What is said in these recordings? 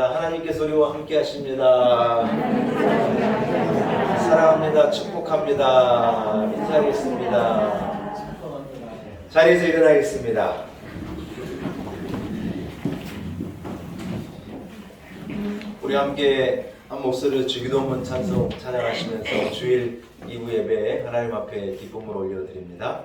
하겠습니다. 하나님께서 우리와 함께 하십니다. 사랑합니다. 축복합니다. 인사하겠습니다. 자리에서 일어나겠습니다. 우리 함께 한 목소리로 주기도문 찬송 찬양하시면서 주일 2부 예배 하나님 앞에 기쁨을 올려드립니다.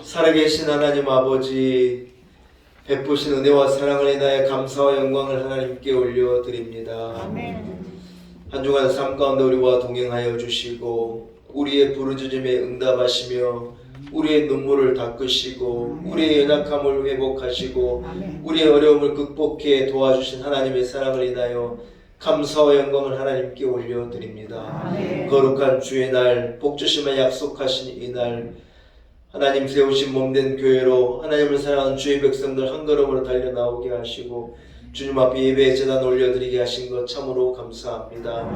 살아계신 하나님 아버지, 베푸신 은혜와 사랑을 인하여 감사와 영광을 하나님께 올려드립니다. 한 주간 삶 가운데 우리와 동행하여 주시고 우리의 부르짖음에 응답하시며 우리의 눈물을 닦으시고 우리의 연약함을 회복하시고 우리의 어려움을 극복해 도와주신 하나님의 사랑을 인하여 감사와 영광을 하나님께 올려드립니다. 거룩한 주의 날, 복주심을 약속하신 이 날, 하나님 세우신 몸된 교회로 하나님을 사랑하는 주의 백성들 한 걸음으로 달려나오게 하시고 주님 앞에 예배의 제단 올려드리게 하신 것 참으로 감사합니다.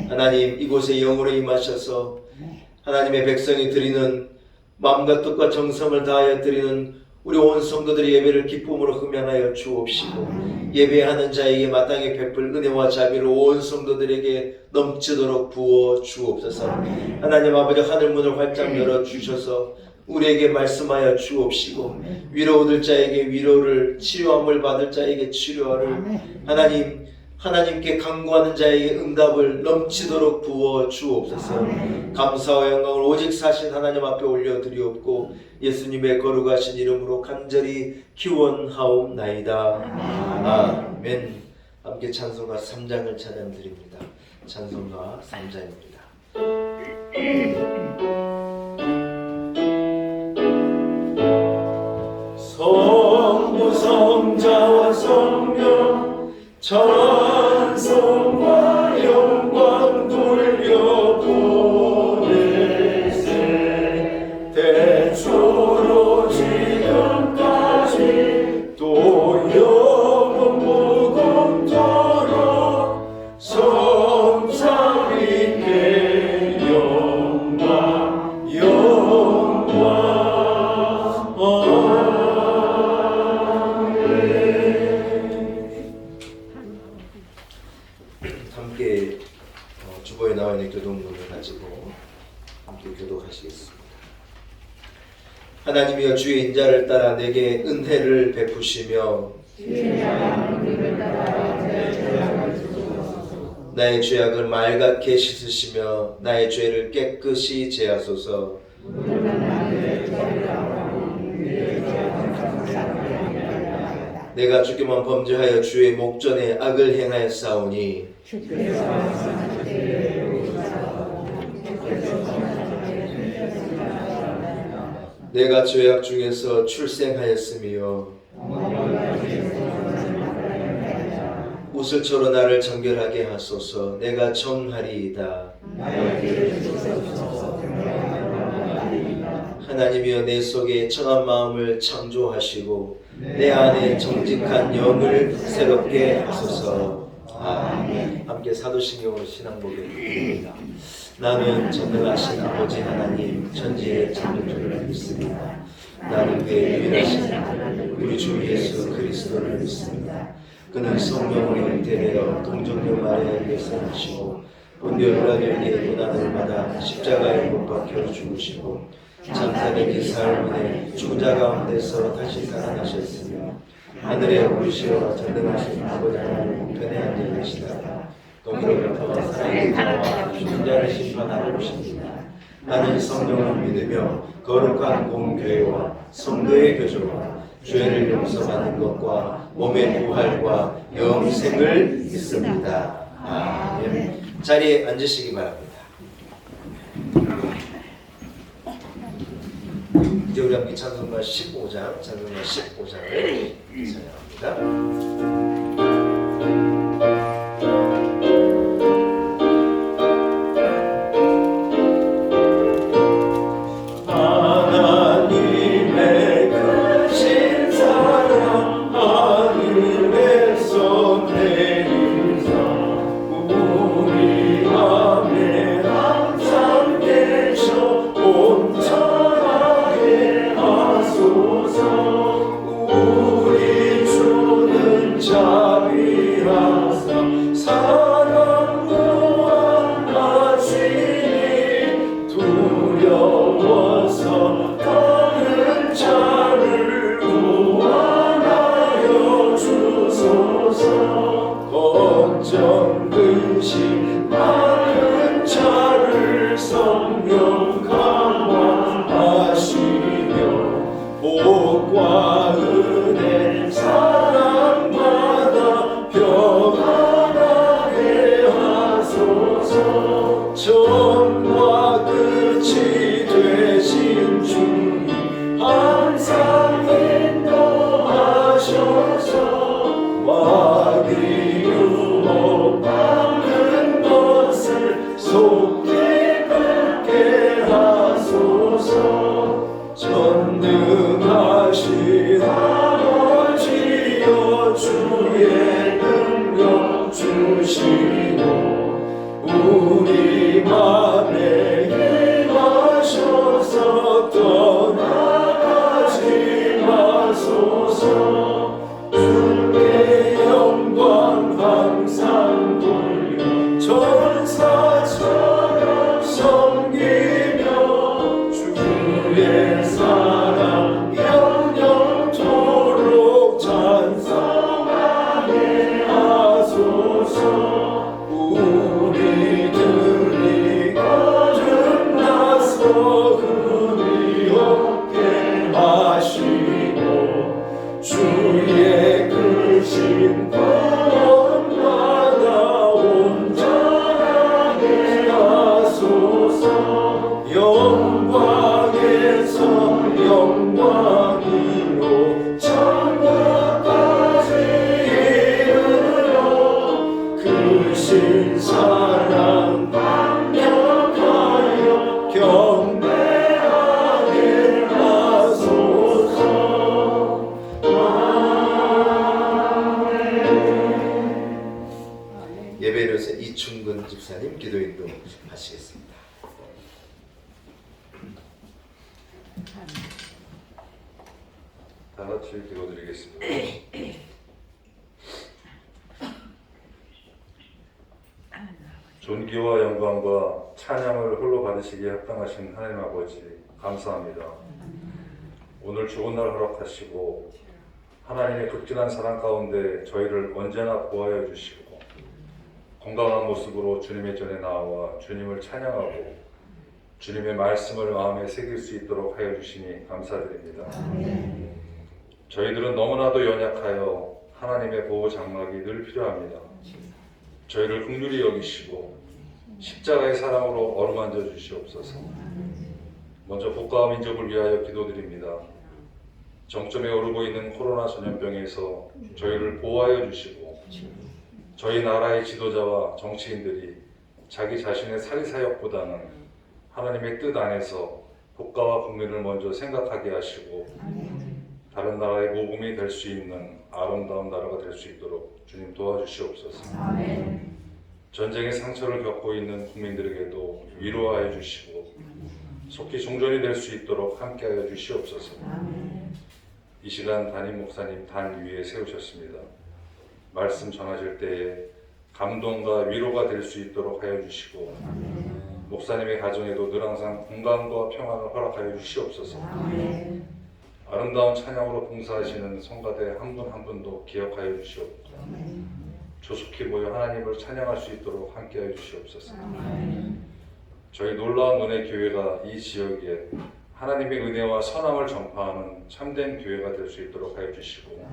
하나님 이곳에 영으로 임하셔서 하나님의 백성이 드리는 마음과 뜻과 정성을 다하여 드리는 우리 온 성도들의 예배를 기쁨으로 흠양하여 주옵시고 예배하는 자에게 마땅히 베풀 은혜와 자비를 온 성도들에게 넘치도록 부어 주옵소서. 하나님 아버지 하늘 문을 활짝 열어 주셔서 우리에게 말씀하여 주옵시고 위로 얻을 자에게 위로를, 치료함을 받을 자에게 치료를, 하나님께 간구하는 자에게 응답을 넘치도록 부어 주옵소서. 감사와 영광을 오직 사신 하나님 앞에 올려드리옵고 예수님의 거룩하신 이름으로 간절히 기원하옵나이다. 아멘. 함께 찬송가 3장을 찬양드립니다. 찬송가 3장입니다. 성부 성자와 성령 찬송과 영광 돌려보내세 대초로 지금까지 또 영원 무궁토록 성삼위께 영광 영광. 함께 주보에 나와 있는 교독문을 가지고 함께 교독하시겠습니다. 하나님이여 주의 인자를 따라 내게 은혜를 베푸시며 나의 죄악을 맑게 씻으시며 나의 죄를 깨끗이 제하소서. 내가 주께만 범죄하여 주의 목전에 악을 행하였사오니 내가 죄악 중에서 출생하였으며 우슬초로 나를 정결하게 하소서. 내가 정하리이다. 하나님이여 내 속에 청한 마음을 창조하시고 내 안에 정직한 영을 새롭게 하소서. 아멘. 함께 사도신경으로 신앙 고백드립니다. 나는 전능하신 아버지 하나님 천지의 창조주를 믿습니다. 나는 그의 유일하신 아들 우리 주 예수 그리스도를 믿습니다. 그는 성령으로 잉태되어 동정녀 마리아에게서 나시고 본디오 빌라도에게 고난을 받아 십자가에 못 박혀 죽으시고 장사된 기사를 보내 죽은 자 가운데서 다시 살아나셨으며 하늘에 오르시어 전능하신 아버지 하나님 우편에 앉아 계시다가 거기로부터 살아있는 자와 죽은 자를 심판하러 오십니다. 나는 성령을 믿으며 거룩한 공교회와 성도의 교조와 죄를 용서받는 것과 몸의 부활과 영생을 믿습니다. 아멘. 자리에 앉으시기 바랍니다. 이제 우리 함께 찬송가 15장을 찬양합니다. 예배로서 이충근 집사님 기도인도 하시겠습니다. 다 같이 기도드리겠습니다. 존귀와 영광과 찬양을 홀로 받으시기에 합당하신 하나님 아버지 감사합니다. 오늘 좋은 날 허락하시고 하나님의 극진한 사랑 가운데 저희를 언제나 보호하여 주시고 건강한 모습으로 주님의 전에 나와 주님을 찬양하고 주님의 말씀을 마음에 새길 수 있도록 하여 주시니 감사드립니다. 저희들은 너무나도 연약하여 하나님의 보호 장막이 늘 필요합니다. 저희를 긍휼히 여기시고 십자가의 사랑으로 어루만져 주시옵소서. 먼저 국가와 민족을 위하여 기도드립니다. 정점에 오르고 있는 코로나 전염병에서 저희를 보호하여 주시고 저희 나라의 지도자와 정치인들이 자기 자신의 사리사욕보다는 하나님의 뜻 안에서 국가와 국민을 먼저 생각하게 하시고 다른 나라의 모범이 될 수 있는 아름다운 나라가 될 수 있도록 주님 도와주시옵소서. 전쟁의 상처를 겪고 있는 국민들에게도 위로하여 주시고 속히 종전이 될 수 있도록 함께하여 주시옵소서. 이 시간 담임 목사님 단 위에 세우셨습니다. 말씀 전하실 때에 감동과 위로가 될 수 있도록 하여 주시고 목사님의 가정에도 늘 항상 건강과 평안을 허락하여 주시옵소서. 아름다운 찬양으로 봉사하시는 성가대 한 분 한 분도 기억하여 주시옵소서. 조속히 모여 하나님을 찬양할 수 있도록 함께하여 주시옵소서. 저희 놀라운 은혜 교회가 이 지역에 하나님의 은혜와 선함을 전파하는 참된 교회가 될 수 있도록 하여 주시고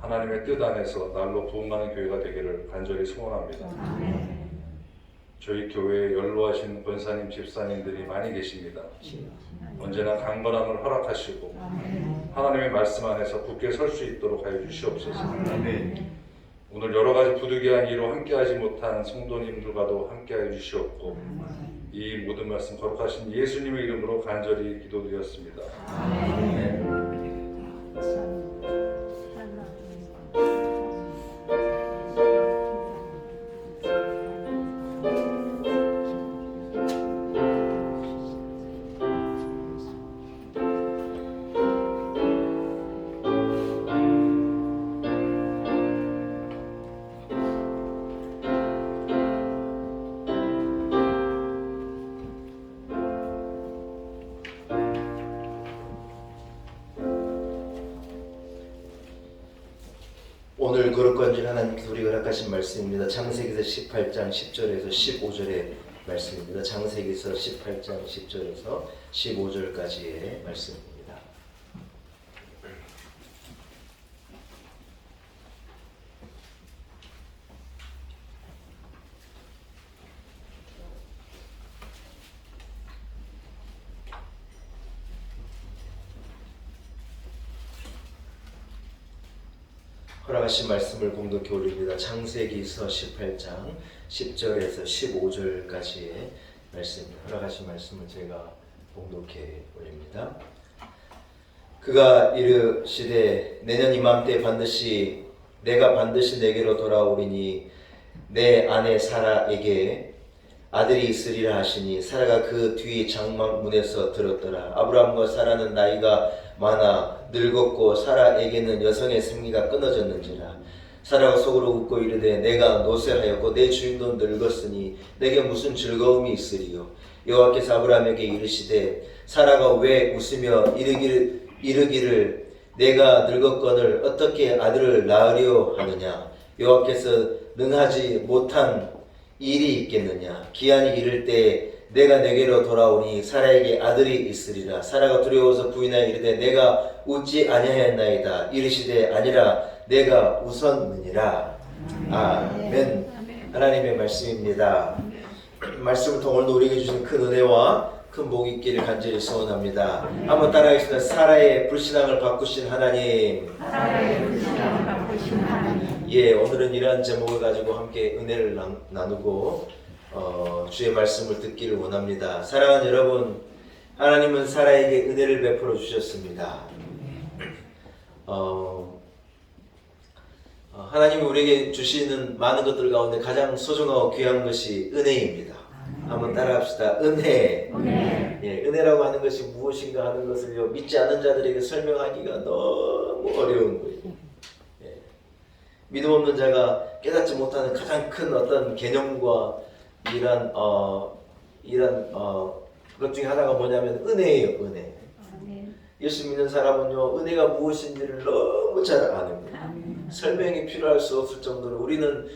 하나님의 뜻 안에서 날로 부흥하는 교회가 되기를 간절히 소원합니다. 저희 교회에 연로하신 권사님, 집사님들이 많이 계십니다. 언제나 강건함을 허락하시고 하나님의 말씀 안에서 굳게 설 수 있도록 하여 주시옵소서. 오늘 여러 가지 부득이한 일로 함께하지 못한 성도님들과도 함께하여 주시옵고 이 모든 말씀 거룩하신 예수님의 이름으로 간절히 기도드렸습니다. 오늘 거룩한줄 하나님께서 우리가 허락하신 말씀입니다. 창세기서 18장 10절에서 15절의 말씀입니다. 창세기서 18장 10절에서 15절까지의 말씀입니다. 허락하신 말씀을 공독해 올립니다. 창세기서 18장 10절에서 15절까지의 말씀입니다. 허락하신 말씀을 제가 공독해 올립니다. 그가 이르시되 내년 이맘때 내가 반드시 내게로 돌아오리니 내 아내 사라에게 아들이 있으리라 하시니 사라가 그 뒤 장막 문에서 들었더라. 아브라함과 사라는 나이가 많아 늙었고 사라에게는 여성의 생리가 끊어졌는지라. 사라가 속으로 웃고 이르되 내가 노쇠하였고 내 주인도 늙었으니 내게 무슨 즐거움이 있으리요. 여호와께서 아브라함에게 이르시되 사라가 왜 웃으며 이르기를 내가 늙었거늘 어떻게 아들을 낳으려 하느냐. 여호와께서 능하지 못한 일이 있겠느냐. 기한이 이를 때 내가 내게로 돌아오니 사라에게 아들이 있으리라. 사라가 두려워서 부인하여 이르되 내가 웃지 아니하였나이다. 이르시되 아니라 내가 웃었느니라. 아멘. 하나님의 말씀입니다. 말씀을 통해 오늘도 우리에게 주신 큰 은혜와 큰 복이 있기를 간절히 소원합니다. 한번 따라하겠습니다. 사라의 불신앙을 바꾸신 하나님. 예, 오늘은 이러한 제목을 가지고 함께 은혜를 나누고 주의 말씀을 듣기를 원합니다. 사랑하는 여러분, 하나님은 사라에게 은혜를 베풀어 주셨습니다. 하나님이 우리에게 주시는 많은 것들 가운데 가장 소중하고 귀한 것이 은혜입니다. 한번 따라합시다. 은혜. 예, 은혜라고 하는 것이 무엇인가 하는 것을 믿지 않는 자들에게 설명하기가 너무 어려운 거예요. 예. 믿음 없는 자가 깨닫지 못하는 가장 큰 어떤 개념과 이런 것 중에 하나가 뭐냐면 은혜예요. 은혜. 예수 믿는 사람은요, 은혜가 무엇인지를 너무 잘 아는 거예요. 설명이 필요할 수 없을 정도로 우리는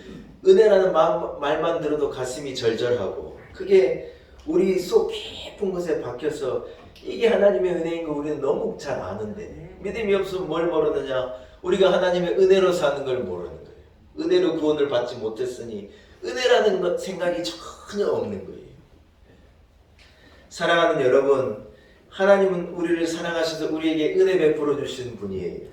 은혜라는 말만 들어도 가슴이 절절하고 그게 우리 속 깊은 것에 박혀서 이게 하나님의 은혜인 거 우리는 너무 잘 아는데 믿음이 없으면 뭘 모르느냐? 우리가 하나님의 은혜로 사는 걸 모르는 거예요. 은혜로 구원을 받지 못했으니 은혜라는 생각이 전혀 없는 거예요. 사랑하는 여러분, 하나님은 우리를 사랑하셔서 우리에게 은혜 베풀어 주신 분이에요.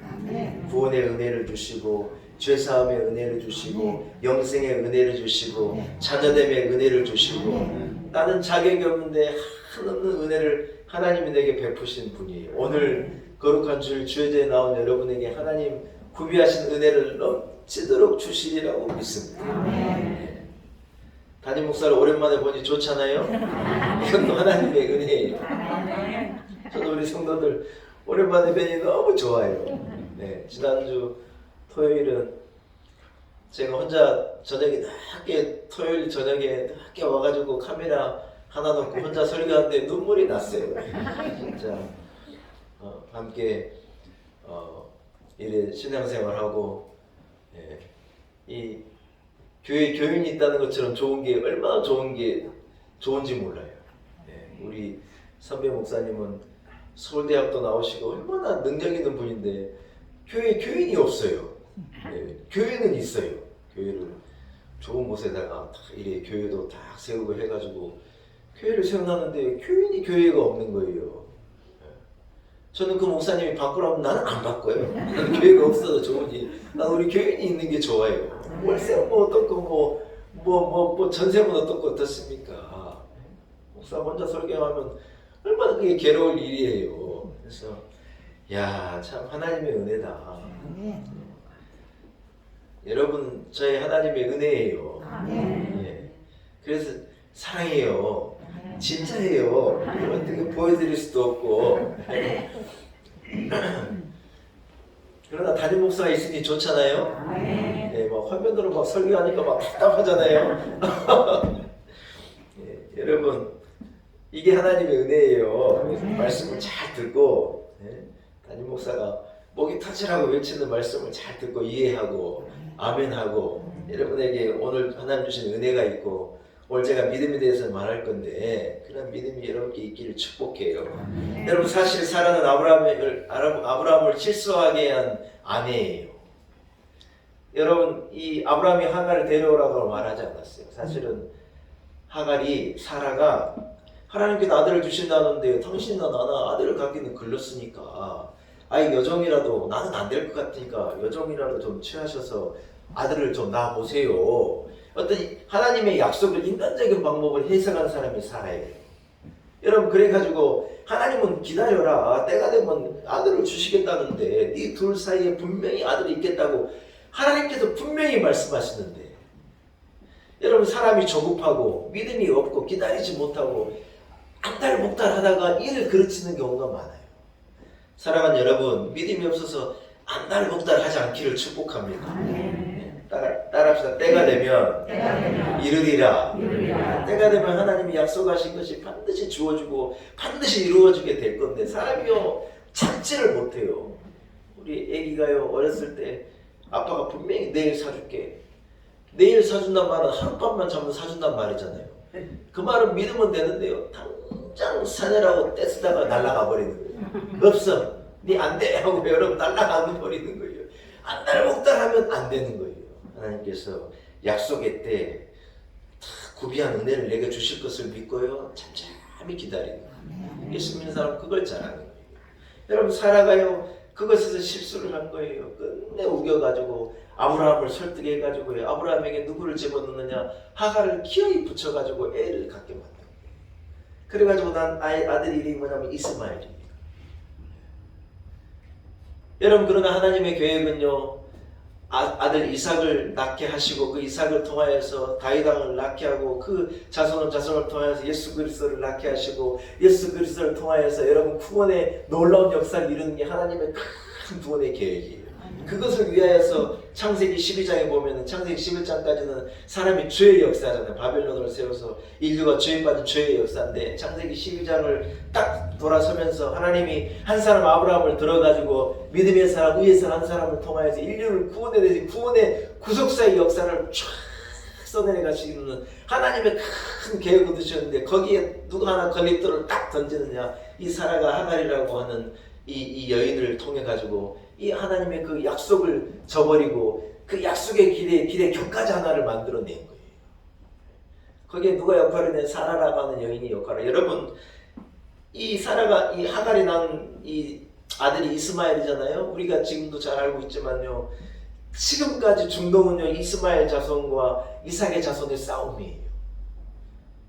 구원의 은혜를 주시고 죄사함의 은혜를 주시고 영생의 은혜를 주시고 자녀됨의 은혜를 주시고 나는 자격이 없는데 한없는 은혜를 하나님이 내게 베푸신 분이에요. 오늘 거룩한 주일제에 나온 여러분에게 하나님 구비하신 은혜를 넘치도록 주시리라고 믿습니다. 담임 목사를 오랜만에 보니 좋잖아요. 이것도 하나님의 은혜예요. 저도 우리 성도들 오랜만에 뵈니 너무 좋아요. 네, 지난주 토요일은 제가 혼자 저녁에 늦게 토요일 저녁에 늦게 와가지고 카메라 하나 놓고 혼자 설교하는데 눈물이 났어요. 진짜 함께 이래 신앙생활하고 이 교회 교인이 있다는 것처럼 좋은 게 얼마나 좋은지 몰라요. 우리 선배 목사님은 서울대학도 나오시고 얼마나 능력 있는 분인데 교회에 교인이 없어요. 교회는 있어요. 교회를 좋은 곳에다가 이래 교회도 딱 세우고 해가지고 교회를 세워놨는데 교인이 교회가 없는 거예요. 저는 그 목사님이 바꾸라면 나는 안 바꿔요. 나는 교회가 없어도 좋으니 난 우리 교인이 있는 게 좋아요. 월세 뭐 어떻고 뭐 전세는 어떻고 어떻습니까? 목사 혼자 설교하면 얼마나 그게 괴로울 일이에요. 그래서 야, 참 하나님의 은혜다. 여러분 저희 하나님의 은혜예요. 그래서 사랑해요. 진짜예요. 어떻게 보여드릴 수도 없고. 그러나 담임 목사가 있으니 좋잖아요. 막 화면으로 막 설교하니까 막 답답하잖아요. 여러분 이게 하나님의 은혜예요. 말씀을 잘 듣고 담임 목사가 목이 터지라고 외치는 말씀을 잘 듣고 이해하고 아멘하고 여러분에게 오늘 하나님 주신 은혜가 있고 오늘 제가 믿음에 대해서 말할 건데 그런 믿음이 여러분께 있기를 축복해요. 여러분 사실 사라는 아브라함을 실수하게 한 아내예요. 여러분 이 아브라함이 하갈을 데려오라고 말하지 않았어요. 사실은 하갈이 사라가 하나님께서 아들을 주신다는데 당신이나 나나 아들을 갖기는 글렀으니까 아이 여종이라도 나는 안 될 것 같으니까 여종이라도 좀 취하셔서 아들을 좀 낳아보세요. 어떤 하나님의 약속을 인간적인 방법을 해석한 사람이 살아야 돼요. 여러분 그래가지고 하나님은 기다려라. 때가 되면 아들을 주시겠다는데 네 둘 사이에 분명히 아들이 있겠다고 하나님께서 분명히 말씀하시는데 여러분 사람이 조급하고 믿음이 없고 기다리지 못하고 안달복달 하다가 일을 그르치는 경우가 많아요. 사랑하는 여러분 믿음이 없어서 안달복달 하지 않기를 축복합니다. 따라합시다. 때가 되면 이르리라. 때가 되면 하나님이 약속하신 것이 반드시 주어지고 반드시 이루어지게 될 건데 사람이요 참지를 못해요. 우리 애기가요 어렸을 때 아빠가 분명히 내일 사줄게. 내일 사준단 말은 하룻밤만 자면 사준단 말이잖아요. 그 말은 믿으면 되는데요. 당장 사내라고 떼쓰다가 날아가 버리는 거예요. 없어. 네 안 돼 하고 여러분 날아가 버리는 거예요. 안달복달하면 안 되는 거예요. 하나님께서 약속의 때 구비한 은혜를 내게 주실 것을 믿고요. 잠잠히 기다리는 거예요. 예수 믿는 사람은 그걸 잘하는 거예요. 여러분 사라가요. 그것에서 실수를 한 거예요. 끝내 우겨가지고 아브라함을 설득해가지고요. 아브라함에게 누구를 집어넣느냐. 하갈을 기어이 붙여가지고 애를 갖게 만든 거예요. 그래가지고 난 아들 이름이 뭐냐면 이스마엘입니다. 여러분 그러나 하나님의 계획은요. 아들 이삭을 낳게 하시고 그 이삭을 통하여서 다윗 왕을 낳게 하고 그 자손을 통하여서 예수 그리스도를 낳게 하시고 예수 그리스도를 통하여서 여러분 구원의 놀라운 역사를 이루는 게 하나님의 큰 구원의 계획이에요. 그것을 위하여서 창세기 12장에 보면 창세기 11장까지는 사람이 죄의 역사잖아요. 바벨론을 세워서 인류가 죄에 빠진 죄의 역사인데 창세기 12장을 딱 돌아서면서 하나님이 한 사람 아브라함을 들어가지고 믿음의 사람 의의 사람 한 사람을 통하여서 인류를 구원의 구속사의 역사를 쫙 써내 가시는 하나님의 큰 계획을 두셨는데 거기에 누가 하나 걸림돌을 딱 던지느냐. 이 사라가 하갈이라고 하는 이 여인을 통해 가지고 이 하나님의 그 약속을 저버리고 그 약속의 길에 격가지 하나를 만들어낸 거예요. 거기에 누가 역할을 낸 사라라고 하는 여인이 역할을. 여러분 이 사라가 이 하갈이 낳은 이 아들이 이스마엘이잖아요. 우리가 지금도 잘 알고 있지만요. 지금까지 중동은요 이스마엘 자손과 이삭의 자손의 싸움이에요.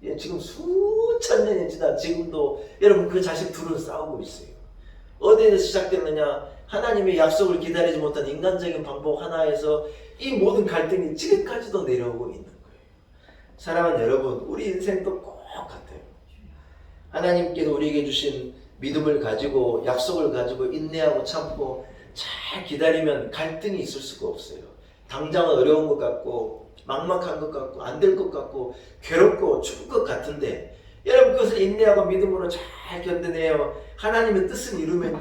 예, 지금 수천 년이 지나 지금도 여러분 그 자식 둘은 싸우고 있어요. 어디에서 시작됐느냐? 하나님의 약속을 기다리지 못한 인간적인 방법 하나에서 이 모든 갈등이 지금까지도 내려오고 있는 거예요. 사랑하는 여러분, 우리 인생도 꼭 같아요. 하나님께서 우리에게 주신 믿음을 가지고 약속을 가지고 인내하고 참고 잘 기다리면 갈등이 있을 수가 없어요. 당장은 어려운 것 같고 막막한 것 같고 안 될 것 같고 괴롭고 죽을 것 같은데 여러분 그것을 인내하고 믿음으로 잘 견뎌내요. 하나님의 뜻을 이루면요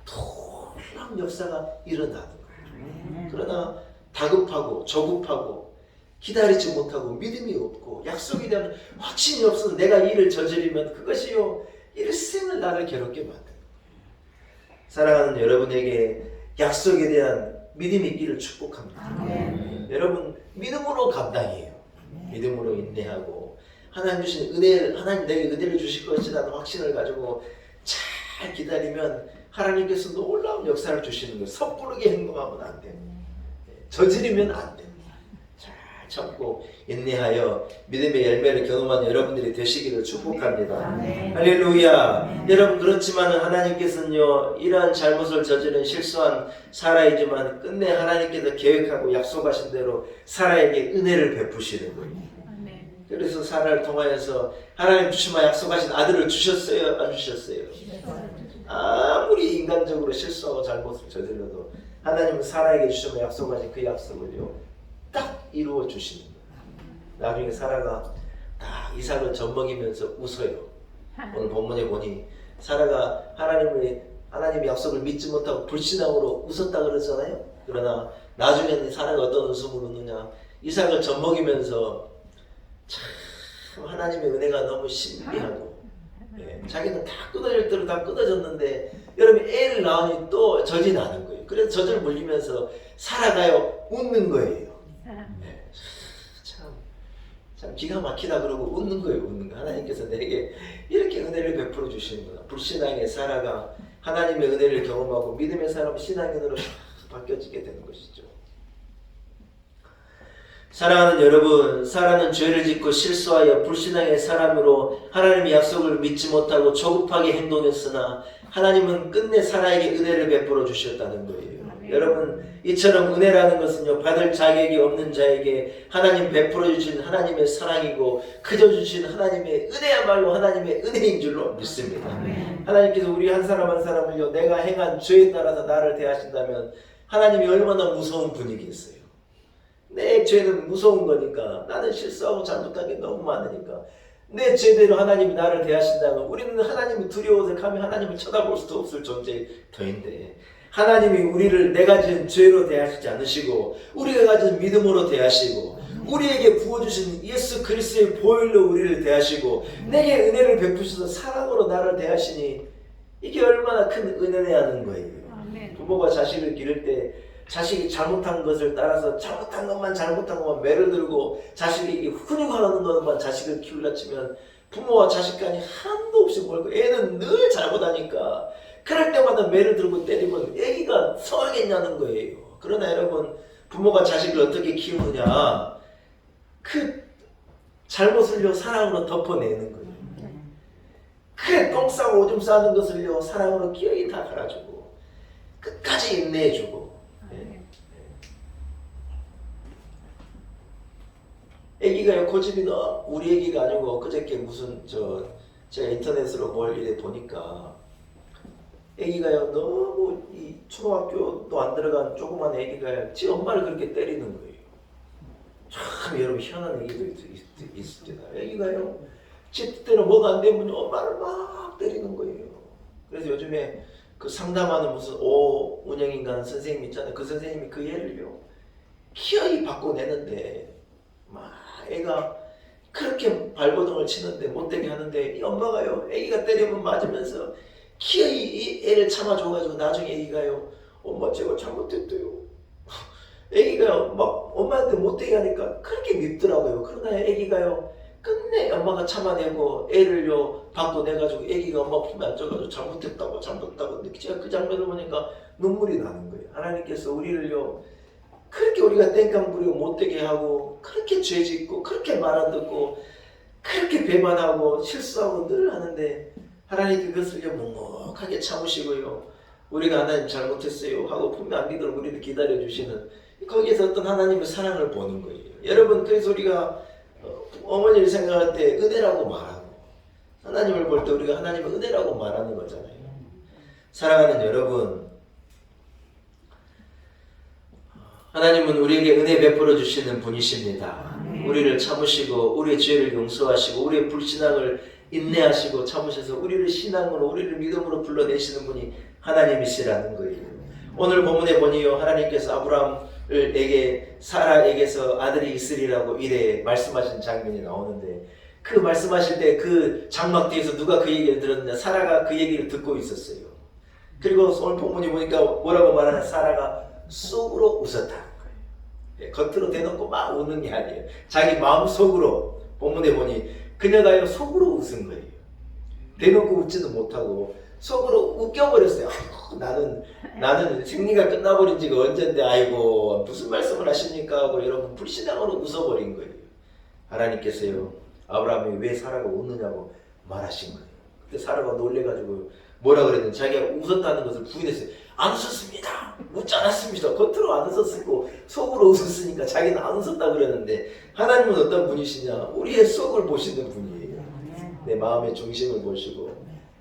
놀라운 역사가 일어나는 거예요. 그러나 다급하고 조급하고 기다리지 못하고 믿음이 없고 약속에 대한 확신이 없어서 내가 일을 저지르면 그것이요 일생을 나를 괴롭게 만듭니다. 사랑하는 여러분에게 약속에 대한 믿음이 있기를 축복합니다. 여러분 믿음으로 감당해요. 믿음으로 인내하고 하나님 주신 은혜, 하나님 내게 은혜를 주실 것이라는 확신을 가지고 잘 기다리면 하나님께서 놀라운 역사를 주시는 거예요. 섣부르게 행동하면 안 돼요. 저지르면 안 돼요. 잘 참고 인내하여 믿음의 열매를 경험하는 여러분들이 되시기를 축복합니다. 할렐루야. 여러분 그렇지만 하나님께서는요 이러한 잘못을 저지른 실수한 사라이지만 끝내 하나님께서 계획하고 약속하신 대로 사라에게 은혜를 베푸시는 거예요. 그래서 사라를 통하여서 하나님 주시마 약속하신 아들을 주셨어요? 안 주셨어요? 아무리 인간적으로 실수하고 잘못을 저질러도 하나님은 사라에게 주시마 약속하신 그 약속을요 딱 이루어 주시는 거예요. 나중에 사라가 딱 이삭을 젖먹이면서 웃어요. 오늘 본문에 보니 사라가 하나님의 약속을 믿지 못하고 불신앙으로 웃었다 그러잖아요. 그러나 나중에는 사라가 어떤 웃음을 웃느냐, 이삭을 젖먹이면서 참 하나님의 은혜가 너무 신비하고 자기는 다 끊어질 대로 다 끊어졌는데 여러분 애를 낳으니 또 젖이 나는 거예요. 그래서 젖을 물리면서 살아가요 웃는 거예요. 참 기가 막히다 그러고 웃는 거예요. 웃는 거. 하나님께서 내게 이렇게 은혜를 베풀어 주시는구나. 불신앙의 사라가 하나님의 은혜를 경험하고 믿음의 사람 신앙의 은혜로 바뀌어지게 되는 것이죠. 사랑하는 여러분, 사라는 죄를 짓고 실수하여 불신앙의 사람으로 하나님의 약속을 믿지 못하고 조급하게 행동했으나 하나님은 끝내 사라에게 은혜를 베풀어 주셨다는 거예요. 여러분 이처럼 은혜라는 것은요 받을 자격이 없는 자에게 하나님 베풀어 주신 하나님의 사랑이고 그저 주신 하나님의 은혜야말로 하나님의 은혜인 줄로 믿습니다. 하나님께서 우리 한 사람 한 사람을요 내가 행한 죄에 따라서 나를 대하신다면 하나님이 얼마나 무서운 분이겠어요. 내 죄는 무서운 거니까 나는 실수하고 잘못한 게 너무 많으니까 내 죄대로 하나님이 나를 대하신다면 우리는 하나님이 두려워서 감히 하나님을 쳐다볼 수도 없을 존재일 터인데 하나님이 우리를 내가 지은 죄로 대하시지 않으시고 우리가 가진 믿음으로 대하시고 우리에게 부어주신 예수 그리스도의 보혈로 우리를 대하시고 내게 은혜를 베푸셔서 사랑으로 나를 대하시니 이게 얼마나 큰 은혜냐는 거예요. 부모가 자식을 기를 때 자식이 잘못한 것을 따라서 잘못한 것만 매를 들고 자식에게 훈육하는 것만 자식을 키우려 치면 부모와 자식 간이 한도 없이 멀고 애는 늘 잘못하니까 그럴 때마다 매를 들고 때리면 애기가 성하겠냐는 거예요. 그러나 여러분 부모가 자식을 어떻게 키우느냐 그 잘못을요 사랑으로 덮어내는 거예요. 그래 똥 싸고 오줌 싸는 것을요 사랑으로 기어이 다 갈아주고 끝까지 인내해주고 애기가요 고집이 너무 우리 애기가 아니고 그저께 무슨 제가 인터넷으로 뭘 이래 보니까 애기가요 너무 이 초등학교도 안 들어간 조그만 애기가요 지 엄마를 그렇게 때리는 거예요. 참 여러분 희한한 애기도 있습니다. 애기가요 지 뜻대로 뭐가 안 되면 엄마를 막 때리는 거예요. 그래서 요즘에 그 상담하는 무슨 오운영인가는 선생님 있잖아요. 그 선생님이 그 애를요 기어이 바꿔내는데 막 애가 그렇게 발버둥을 치는데 못되게 하는데 이 엄마가요 애기가 때리면 맞으면서 기어이 이 애를 참아줘가지고 나중에 애기가요 엄마 제가 잘못했대요. 애기가요 막 엄마한테 못되게 하니까 그렇게 밉더라고요. 그러나 애기가요 끝내 엄마가 참아내고 애를요 바꿔내가지고 애기가 엄마 품에 앉아가지고 잘못했다고 근데 제가 그 장면을 보니까 눈물이 나는 거예요. 하나님께서 우리를요 그렇게 우리가 땡깡 부리고 못되게 하고 그렇게 죄짓고 그렇게 말 안 듣고 그렇게 배반하고 실수하고 늘 하는데 하나님 그것을 묵묵하게 참으시고요. 우리가 하나님 잘못했어요 하고 품에 안기도록 우리를 기다려주시는 거기에서 어떤 하나님의 사랑을 보는 거예요. 여러분 그래서 우리가 어머니를 생각할 때 은혜라고 말하고 하나님을 볼 때 우리가 하나님의 은혜라고 말하는 거잖아요. 사랑하는 여러분, 하나님은 우리에게 은혜 베풀어 주시는 분이십니다. 우리를 참으시고 우리의 죄를 용서하시고 우리의 불신앙을 인내하시고 참으셔서 우리를 신앙으로 우리를 믿음으로 불러내시는 분이 하나님이시라는 거예요. 오늘 본문에 보니요 하나님께서 아브라함에게 사라에게서 아들이 있으리라고 이래 말씀하신 장면이 나오는데 그 말씀하실 때 그 장막 뒤에서 누가 그 얘기를 들었느냐? 사라가 그 얘기를 듣고 있었어요. 그리고 오늘 본문이 보니까 뭐라고 말하냐? 사라가 속으로 웃었다는 거예요. 겉으로 대놓고 막 우는 게 아니에요. 자기 마음속으로 본문에 보니 그녀가 속으로 웃은 거예요. 대놓고 웃지도 못하고 속으로 웃겨버렸어요. 나는 생리가 끝나버린 지가 언젠데 아이고 무슨 말씀을 하십니까 하고 여러분 불신앙으로 웃어버린 거예요. 하나님께서요 아브라함이 왜 사라가 웃느냐고 말하신 거예요. 그때 사라가 놀래가지고 뭐라 그랬는지 자기가 웃었다는 것을 부인했어요. 안 웃었습니다. 웃지 않았습니다. 겉으로 안 웃었고 속으로 웃었으니까 자기는 안 웃었다 그랬는데 하나님은 어떤 분이시냐? 우리의 속을 보시는 분이에요. 내 마음의 중심을 보시고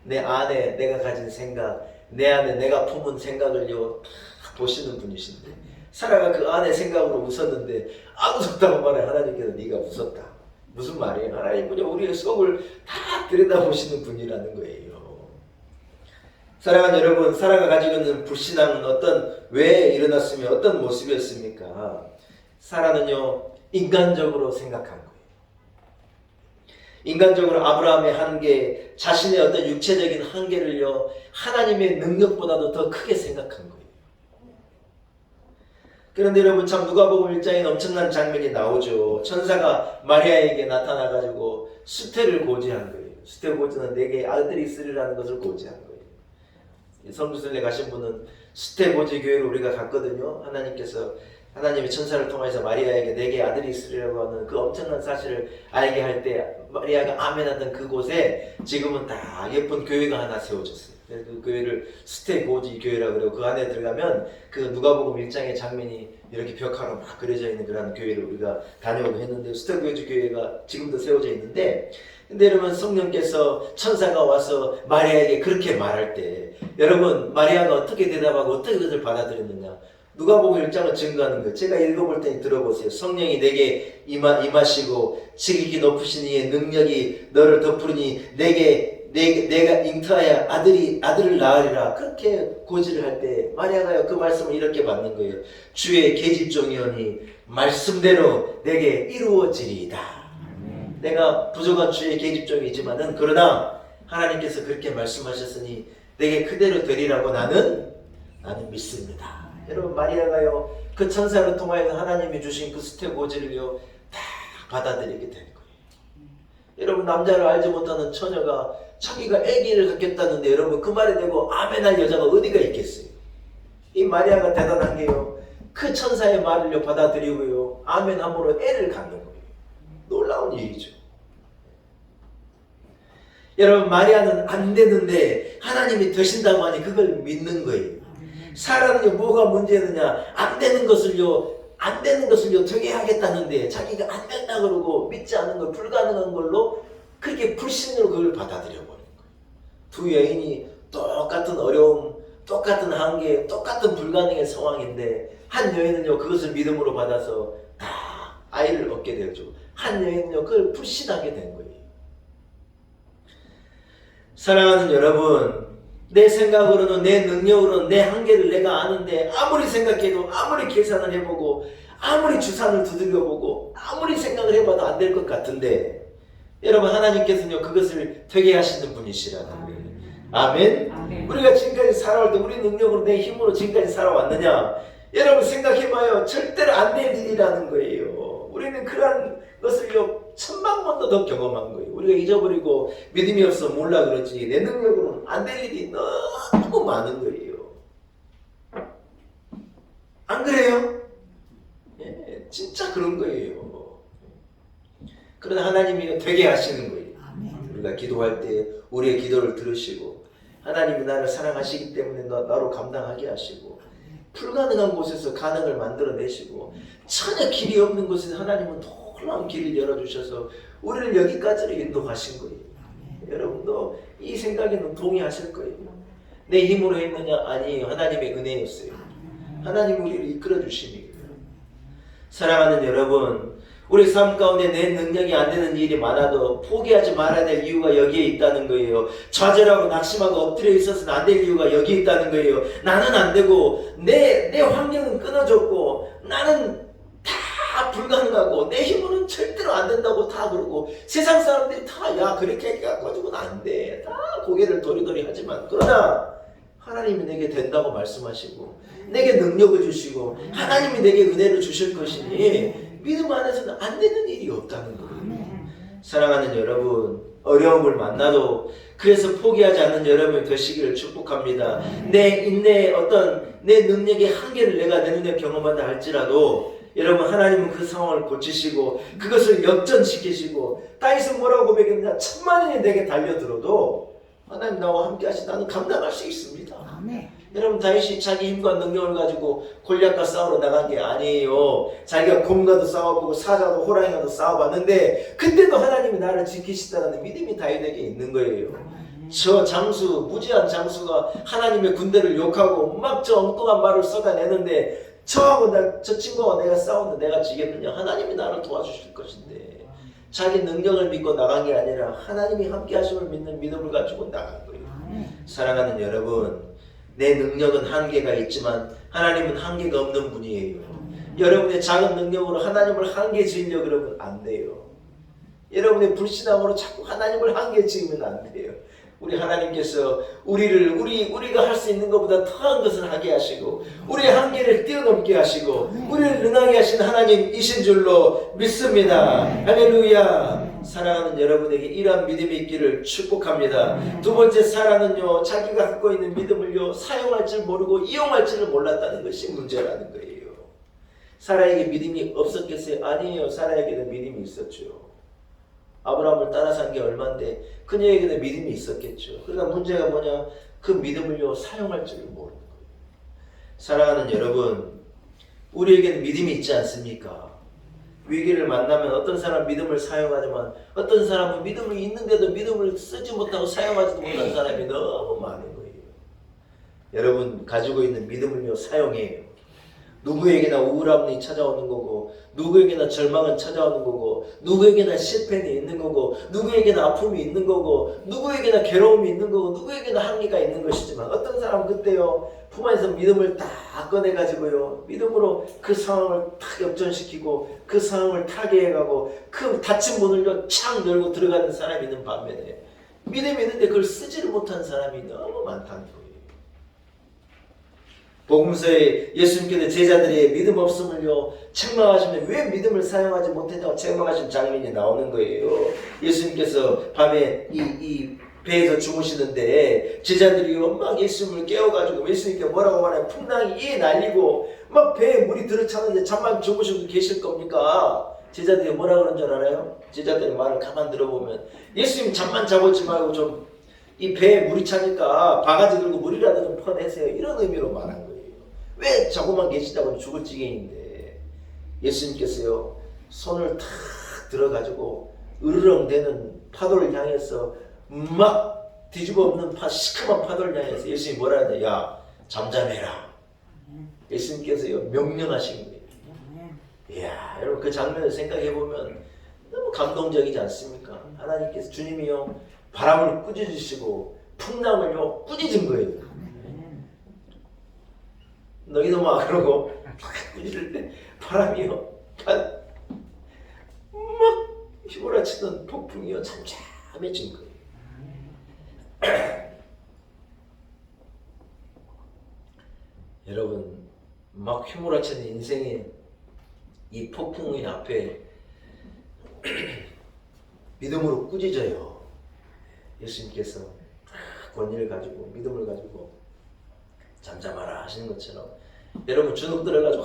내 안에 내가 가진 생각, 내 안에 내가 품은 생각을요 다 보시는 분이신데 사라가 그 안에 생각으로 웃었는데 안 웃었다고 말해. 하나님께서 네가 웃었다. 무슨 말이에요? 하나님은요 우리의 속을 다 들여다보시는 분이라는 거예요. 사랑하는 여러분, 사라가 가지고 있는 불신앙은 왜 일어났으며 어떤 모습이었습니까? 사라는요 인간적으로 생각한 거예요. 인간적으로 아브라함의 한계, 자신의 어떤 육체적인 한계를요 하나님의 능력보다도 더 크게 생각한 거예요. 그런데 여러분 참 누가복음 1장에 엄청난 장면이 나오죠. 천사가 마리아에게 나타나가지고 수태를 고지한 거예요. 수태 고지는 내게 아들이 있으리라는 것을 고지한 거예요. 성주순례 가신 분은 수태 고지 교회로 우리가 갔거든요. 하나님의 천사를 통해서 마리아에게 내게 아들이 있으리라고 하는 그 엄청난 사실을 알게 할 때 마리아가 아멘하던 그곳에 지금은 다 예쁜 교회가 하나 세워졌어요. 그 교회를 수태 고지 교회라고 그러고 그 안에 들어가면 그 누가복음 1장의 장면이 이렇게 벽화로 막 그려져 있는 그런 교회를 우리가 다녀오고 했는데 수태 고지 교회가 지금도 세워져 있는데 근데 여러분 성령께서 천사가 와서 마리아에게 그렇게 말할 때 여러분 마리아가 어떻게 대답하고 어떻게 그것을 받아들였느냐? 누가복음 1장을 증거하는 거예요. 제가 읽어볼 테니 들어보세요. 성령이 내게 임하시고 지극히 높으신 이의 능력이 너를 덮으니 내가 잉태하여 아들을 낳으리라. 그렇게 고지를 할 때 마리아가요 그 말씀을 이렇게 받는 거예요. 주의 계집종이오니 말씀대로 내게 이루어지리이다. 내가 부족한 주의 계집종이지만은 그러나 하나님께서 그렇게 말씀하셨으니 내게 그대로 되리라고 나는 믿습니다. 여러분 마리아가요 그 천사를 통하여서 하나님이 주신 그 수태 고지를요 다 받아들이게 된 거예요. 여러분 남자를 알지 못하는 처녀가 자기가 아기를 갖겠다는데 여러분 그 말에 대고 아멘할 여자가 어디가 있겠어요? 이 마리아가 대단한 게요 그 천사의 말을요 받아들이고요 아멘함으로 애를 갖는 거예요. 놀라운 일이죠. 여러분 마리아는 안 되는데 하나님이 되신다고 하니 그걸 믿는 거예요. 사라는요 뭐가 문제였느냐? 안 되는 것을요 되게 하겠다는데 자기가 안 된다 그러고 믿지 않는 걸 불가능한 걸로 그렇게 불신으로 그걸 받아들여 버린 거예요. 두 여인이 똑같은 어려움, 똑같은 한계, 똑같은 불가능의 상황인데 한 여인은요 그것을 믿음으로 받아서 다 아이를 얻게 되었죠. 한 여인은요 그걸 불신하게 된 거예요. 사랑하는 여러분, 내 생각으로는 내 능력으로는 내 한계를 내가 아는데 아무리 생각해도 아무리 계산을 해보고 아무리 주산을 두들겨보고 아무리 생각을 해봐도 안 될 것 같은데 여러분 하나님께서는요 그것을 되게 하시는 분이시라는 거예요. 아멘? 우리가 지금까지 살아올 때 우리 능력으로 내 힘으로 지금까지 살아왔느냐? 여러분 생각해봐요. 절대로 안 될 일이라는 거예요. 우리는 그러한 것을요 천만 번도 더 경험한 거예요. 우리가 잊어버리고 믿음이 없어 몰라 그러지 내 능력으로는 안 될 일이 너무 많은 거예요. 안 그래요? 예, 진짜 그런 거예요. 그러나 하나님이 되게 하시는 거예요. 아멘. 우리가 기도할 때 우리의 기도를 들으시고 하나님이 나를 사랑하시기 때문에 나로 감당하게 하시고 불가능한 곳에서 가능을 만들어내시고 전혀 길이 없는 곳에서 하나님은 놀라운 길을 열어주셔서 우리를 여기까지로 인도하신 거예요. 여러분도 이 생각에는 동의하실 거예요. 내 힘으로 했느냐? 아니에요. 하나님의 은혜였어요. 하나님 우리를 이끌어 주심이에요. 사랑하는 여러분, 우리 삶 가운데 내 능력이 안 되는 일이 많아도 포기하지 말아야 될 이유가 여기에 있다는 거예요. 좌절하고 낙심하고 엎드려 있어서는 안 될 이유가 여기에 있다는 거예요. 나는 안 되고 내 환경은 끊어졌고 나는 다 불가능하고 내 힘으로는 절대로 안 된다고 다 그러고 세상 사람들이 다 야 그렇게 해가지고는 안 돼. 다 고개를 도리도리 하지만 그러나 하나님이 내게 된다고 말씀하시고 내게 능력을 주시고 하나님이 내게 은혜를 주실 것이니 믿음 안에서는 안 되는 일이 없다는 거예요. 사랑하는 여러분, 어려움을 만나도 그래서 포기하지 않는 여러분이 되시기를 축복합니다. 내 인내의 내 능력의 한계를 내가 내 눈에 경험한다 할지라도 여러분 하나님은 그 상황을 고치시고 그것을 역전시키시고 다윗은 뭐라고 고백했느냐? 천만인이 내게 달려들어도 하나님 나와 함께 하시 나는 감당할 수 있습니다. 아멘. 여러분 다윗이 자기 힘과 능력을 가지고 골리앗과 싸우러 나간 게 아니에요. 자기가 곰과도 싸워보고 사자도 호랑이와도 싸워봤는데 그때도 하나님이 나를 지키시다는 믿음이 다윗에게 있는 거예요. 저 장수 무지한 장수가 하나님의 군대를 욕하고 막 저 엉뚱한 말을 쏟아내는데 저 친구와 내가 싸웠는데 내가 지겠느냐? 하나님이 나를 도와주실 것인데 자기 능력을 믿고 나간 게 아니라 하나님이 함께 하심을 믿는 믿음을 가지고 나간 거예요. 사랑하는 여러분, 내 능력은 한계가 있지만 하나님은 한계가 없는 분이에요. 여러분의 작은 능력으로 하나님을 한계 지으려고 그러면 안 돼요. 여러분의 불신앙으로 자꾸 하나님을 한계 지으면 안 돼요. 우리 하나님께서 우리가 할 수 있는 것보다 더한 것을 하게 하시고 우리의 한계를 뛰어넘게 하시고 우리를 능하게 하신 하나님이신 줄로 믿습니다. 할렐루야. 사랑하는 여러분에게 이러한 믿음이 있기를 축복합니다. 두 번째 사랑은요, 자기가 갖고 있는 믿음을요 사용할 줄 모르고 이용할 줄을 몰랐다는 것이 문제라는 거예요. 사라에게 믿음이 없었겠어요? 아니에요. 사라에게는 믿음이 있었죠. 아브라함을 따라 산 게 얼마인데 그녀에게는 믿음이 있었겠죠. 그러나 문제가 뭐냐? 그 믿음을요 사용할 줄을 모르는 거예요. 사랑하는 여러분, 우리에게는 믿음이 있지 않습니까? 위기를 만나면 어떤 사람은 믿음을 사용하지만 어떤 사람은 믿음이 있는데도 믿음을 쓰지 못하고 사용하지도 못한 사람이 너무 많은 거예요. 여러분 가지고 있는 믿음을요 사용해요. 누구에게나 우울함이 찾아오는 거고 누구에게나 절망은 찾아오는 거고 누구에게나 실패는 있는 거고 누구에게나 아픔이 있는 거고 누구에게나 괴로움이 있는 거고 누구에게나 한계가 있는 것이지만 어떤 사람은 그때요 품 안에서 믿음을 딱 꺼내가지고요 믿음으로 그 상황을 탁 역전시키고 그 상황을 타개해가고 그 닫힌 문을요 창 열고 들어가는 사람이 있는 반면에 믿음이 있는데 그걸 쓰지를 못한 사람이 너무 많다는 거예요. 복음서에 예수님께서 제자들의 믿음 없음을요 책망하시면 왜 믿음을 사용하지 못했냐고 책망하신 장면이 나오는 거예요. 예수님께서 밤에 이 배에서 주무시는데 제자들이요 막 예수님을 깨워가지고 예수님께 뭐라고 말해요? 풍랑이 이에 날리고 막 배에 물이 들어차는데 잠만 주무시고 계실 겁니까? 제자들이 뭐라 그런 줄 알아요? 제자들의 말을 가만 들어보면 예수님 잠만 자고 있지 말고 좀 이 배에 물이 차니까 바가지 들고 물이라도 좀 퍼내세요. 이런 의미로 말한 거예요. 왜 자고만 계시다고 죽을 지경인데 예수님께서요 손을 탁 들어가지고 으르렁대는 파도를 향해서 막 뒤집어 엎는 시커먼 파도를 향해서 예수님이 뭐라 하냐? 야 잠잠해라. 예수님께서요 명령하신 거예요. 이야 여러분 그 장면을 생각해보면 너무 감동적이지 않습니까? 하나님께서 주님이요 바람을 꾸짖으시고 풍랑을요 꾸짖은 거예요. 너희도 막 그러고 막 꾸짖을 때 바람이요 막 휘몰아치던 폭풍이요 잠잠해진 거예요. 여러분 막 휘몰아치는 인생의 이 폭풍의 앞에 믿음으로 꾸짖어요. 예수님께서 권위를 가지고 믿음을 가지고 잠잠하라 하시는 것처럼 여러분 주눅 들어가지고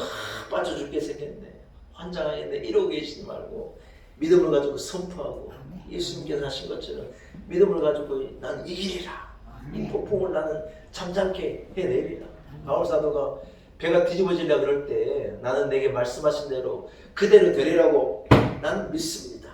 빠져 죽게 생겼네 환장하겠네 이러고 계시지 말고 믿음을 가지고 선포하고 예수님께서 하신 것처럼 믿음을 가지고 난 이기리라. 이 폭풍을 나는 잠잠케 해내리라. 바울 사도가 배가 뒤집어지려고 그럴 때 나는 내게 말씀하신 대로 그대로 되리라고 나는 믿습니다.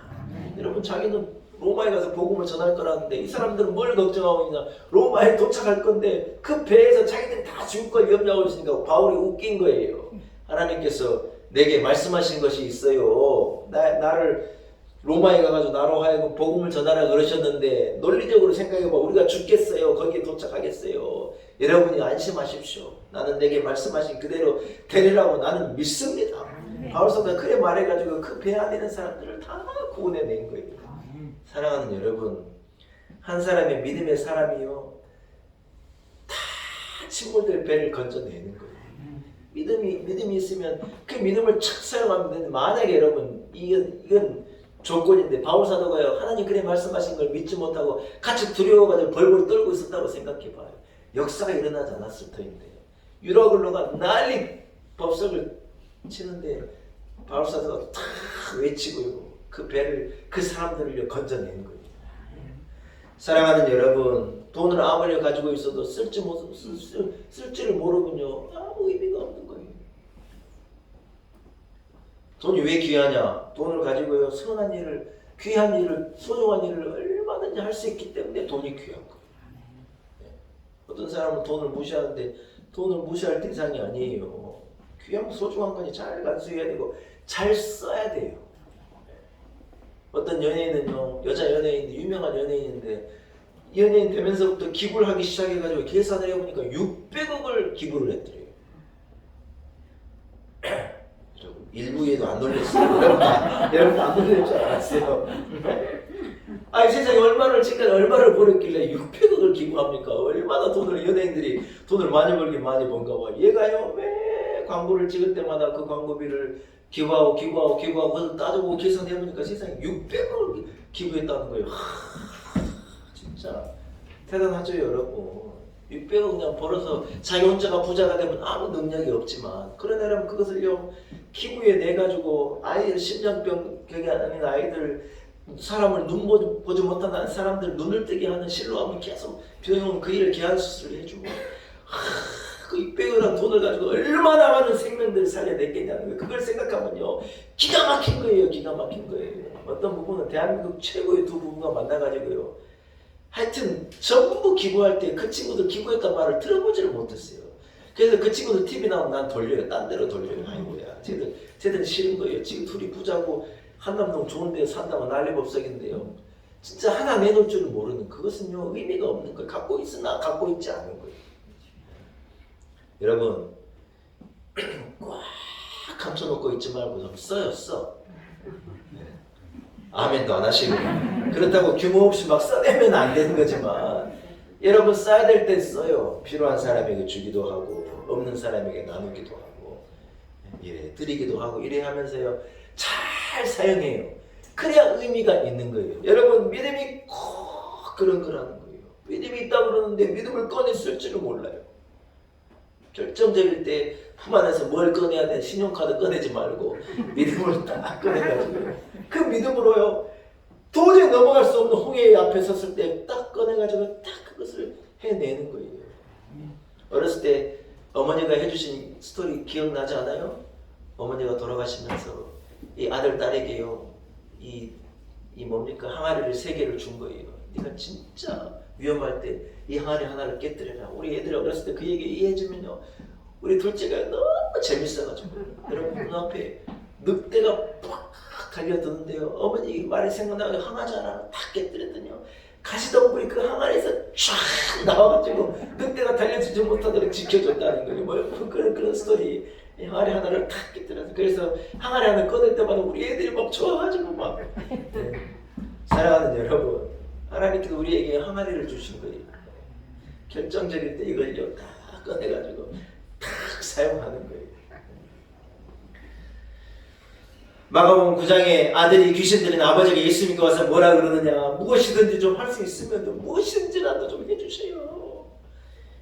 여러분 자기는 로마에 가서 복음을 전할 거라는데 이 사람들은 뭘 걱정하고 있냐. 로마에 도착할 건데 그 배에서 자기들이 다 죽을 걸 염려하고 있으니까 바울이 웃긴 거예요. 하나님께서 내게 말씀하신 것이 있어요. 나를 로마에 가가지고 나로 하여금 복음을 전하라 그러셨는데 논리적으로 생각해봐. 우리가 죽겠어요. 거기에 도착하겠어요. 여러분이 안심하십시오. 나는 내게 말씀하신 그대로 되리라고 나는 믿습니다. 바울 사도가 그래 말해가지고 그 배 안에 있는 사람들을 다 구원해낸 거예요. 사랑하는 여러분, 한 사람의 믿음의 사람이요 다 침몰될 배를 건져내는 거예요. 믿음이 있으면 그 믿음을 착 사용하면 되는데 만약에 여러분 이건 조건인데 바울 사도가요 하나님 그래 말씀하신 걸 믿지 못하고 같이 두려워가지고 벌벌 떨고 있었다고 생각해봐요. 역사가 일어나지 않았을 터인데 유라굴로가 난리 법석을 치는데 바울 사도가 탁 외치고요 그 배를 그 사람들을 건져내는 거예요. 사랑하는 여러분, 돈을 아무리 가지고 있어도 쓸지를 모르면요 아무 의미가 없는 거예요. 돈이 왜 귀하냐? 돈을 가지고요 선한 일을, 귀한 일을, 소중한 일을 얼마든지 할 수 있기 때문에 돈이 귀한 거예요. 어떤 사람은 돈을 무시하는데 돈을 무시할 대상이 아니에요. 귀한 소중한 거니 잘 간수해야 되고 잘 써야 돼요. 어떤 연예인은요, 여자 연예인인데 유명한 연예인인데 연예인 되면서부터 기부를 하기 시작해가지고 계산을 해보니까 600억을 기부를 했더래요. 일부에도 안 놀렸어요. 여러분 안 놀릴 줄 알았어요. 아니 세상에 얼마를 벌었길래 600억을 기부합니까? 얼마나 연예인들이 돈을 많이 벌긴 많이 번가 봐. 얘가요 왜 광고를 찍을 때마다 그 광고비를 기부하고 그걸 따져보고 계산해보니까 세상에 600억을 기부했다는 거예요. 진짜 대단하죠 여러분. 600억 그냥 벌어서 자기 혼자가 부자가 되면 아무 능력이 없지만 그런 애라면 그것을요 기부에 내가지고 아이들 심장병 아닌 아이들 사람을 눈 보지 못하는 사람들 눈을 뜨게 하는 실로하면 계속 병원 그 일을 계한 수술을 해주고 그 600억이라는 돈을 가지고 얼마나 많은 생명들을 살려냈겠냐는 거예요. 그걸 생각하면요 기가 막힌 거예요. 기가 막힌 거예요. 어떤 부분은 대한민국 최고의 두 부부가 만나가지고요 하여튼 전부 기부할 때 그 친구들 기부했단 말을 들어보지를 못했어요. 그래서 그 친구들 TV 나오면 난 돌려요. 딴 데로 돌려요. 아이고야 쟤들 싫은 거예요. 지금 둘이 부자고 한남동 좋은 데 산다고 난리법석인데요. 진짜 하나 내놓을 줄은 모르는 그것은요 의미가 없는 거예요. 갖고 있으나 갖고 있지 않은 거예요. 여러분 꽉 감춰놓고 있지 말고 좀 써요. 아멘도 안 하시고 그렇다고 규모 없이 막 써내면 안 되는 거지만 여러분 써야 될 때 써요. 필요한 사람에게 주기도 하고 없는 사람에게 나누기도 하고 드리기도 하고 이래 하면서요 잘 사용해요. 그래야 의미가 있는 거예요. 여러분 믿음이 꼭 그런 거라는 거예요. 믿음이 있다고 그러는데 믿음을 꺼내 쓸 줄을 몰라요. 결정적일 때 품 안에서 뭘 꺼내야 돼? 신용카드 꺼내지 말고 믿음을 딱 꺼내가지고 그 믿음으로요 도저히 넘어갈 수 없는 홍해 앞에 섰을 때 딱 꺼내가지고 딱 그것을 해내는 거예요. 어렸을 때 어머니가 해주신 스토리 기억나지 않아요? 어머니가 돌아가시면서 이 아들 딸에게요 이 뭡니까 항아리를 3개를 준 거예요. 네가 진짜 위험할 때 이 항아리 하나를 깨뜨려라. 우리 애들이 어렸을 때 그 얘기 이해해주면요 우리 둘째가 너무 재밌어가지고 여러분 눈앞에 늑대가 팍 달려드는데요 어머니 말이 생각나서 항아리 하나 탁 깨뜨렸더니요 가시덤불이 그 항아리에서 쫙 나와가지고 늑대가 달려들지 못하도록 지켜줬다는 거예요. 뭐 그런 스토리. 항아리 하나를 탁 깨뜨려서 그래서 항아리 하나 꺼낼 때마다 우리 애들이 막 좋아가지고 막 사랑하는 여러분 하나님께서 우리에게 항아리를 주신 거예요. 결정적일 때 이걸요 다 꺼내가지고 탁 사용하는 거예요. 마가복음 9장에 아들이 귀신 들린 아버지가 예수 믿고 와서 뭐라 그러느냐 무엇이든지 좀 할 수 있으면 무엇이든지라도 좀 해주세요.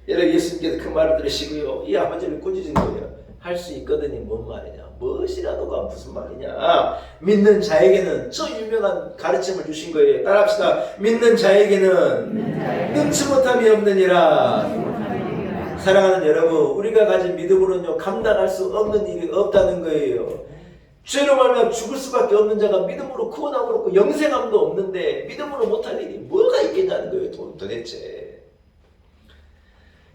여러분 예수님께서 그 말을 들으시고요 이 아버지를 꾸짖은 거예요. 할 수 있거든요. 뭔 말이냐? 무엇이라도가 무슨 말이냐? 믿는 자에게는 저 유명한 가르침을 주신 거예요. 따라합시다. 믿는 자에게는 능치 못함이 없느니라. 사랑하는 여러분, 우리가 가진 믿음으로는요 감당할 수 없는 일이 없다는 거예요. 죄로 말하면 죽을 수밖에 없는 자가 믿음으로 구원함을 얻고 영생함도 없는데 믿음으로 못할 일이 뭐가 있겠냐는 거예요. 도대체.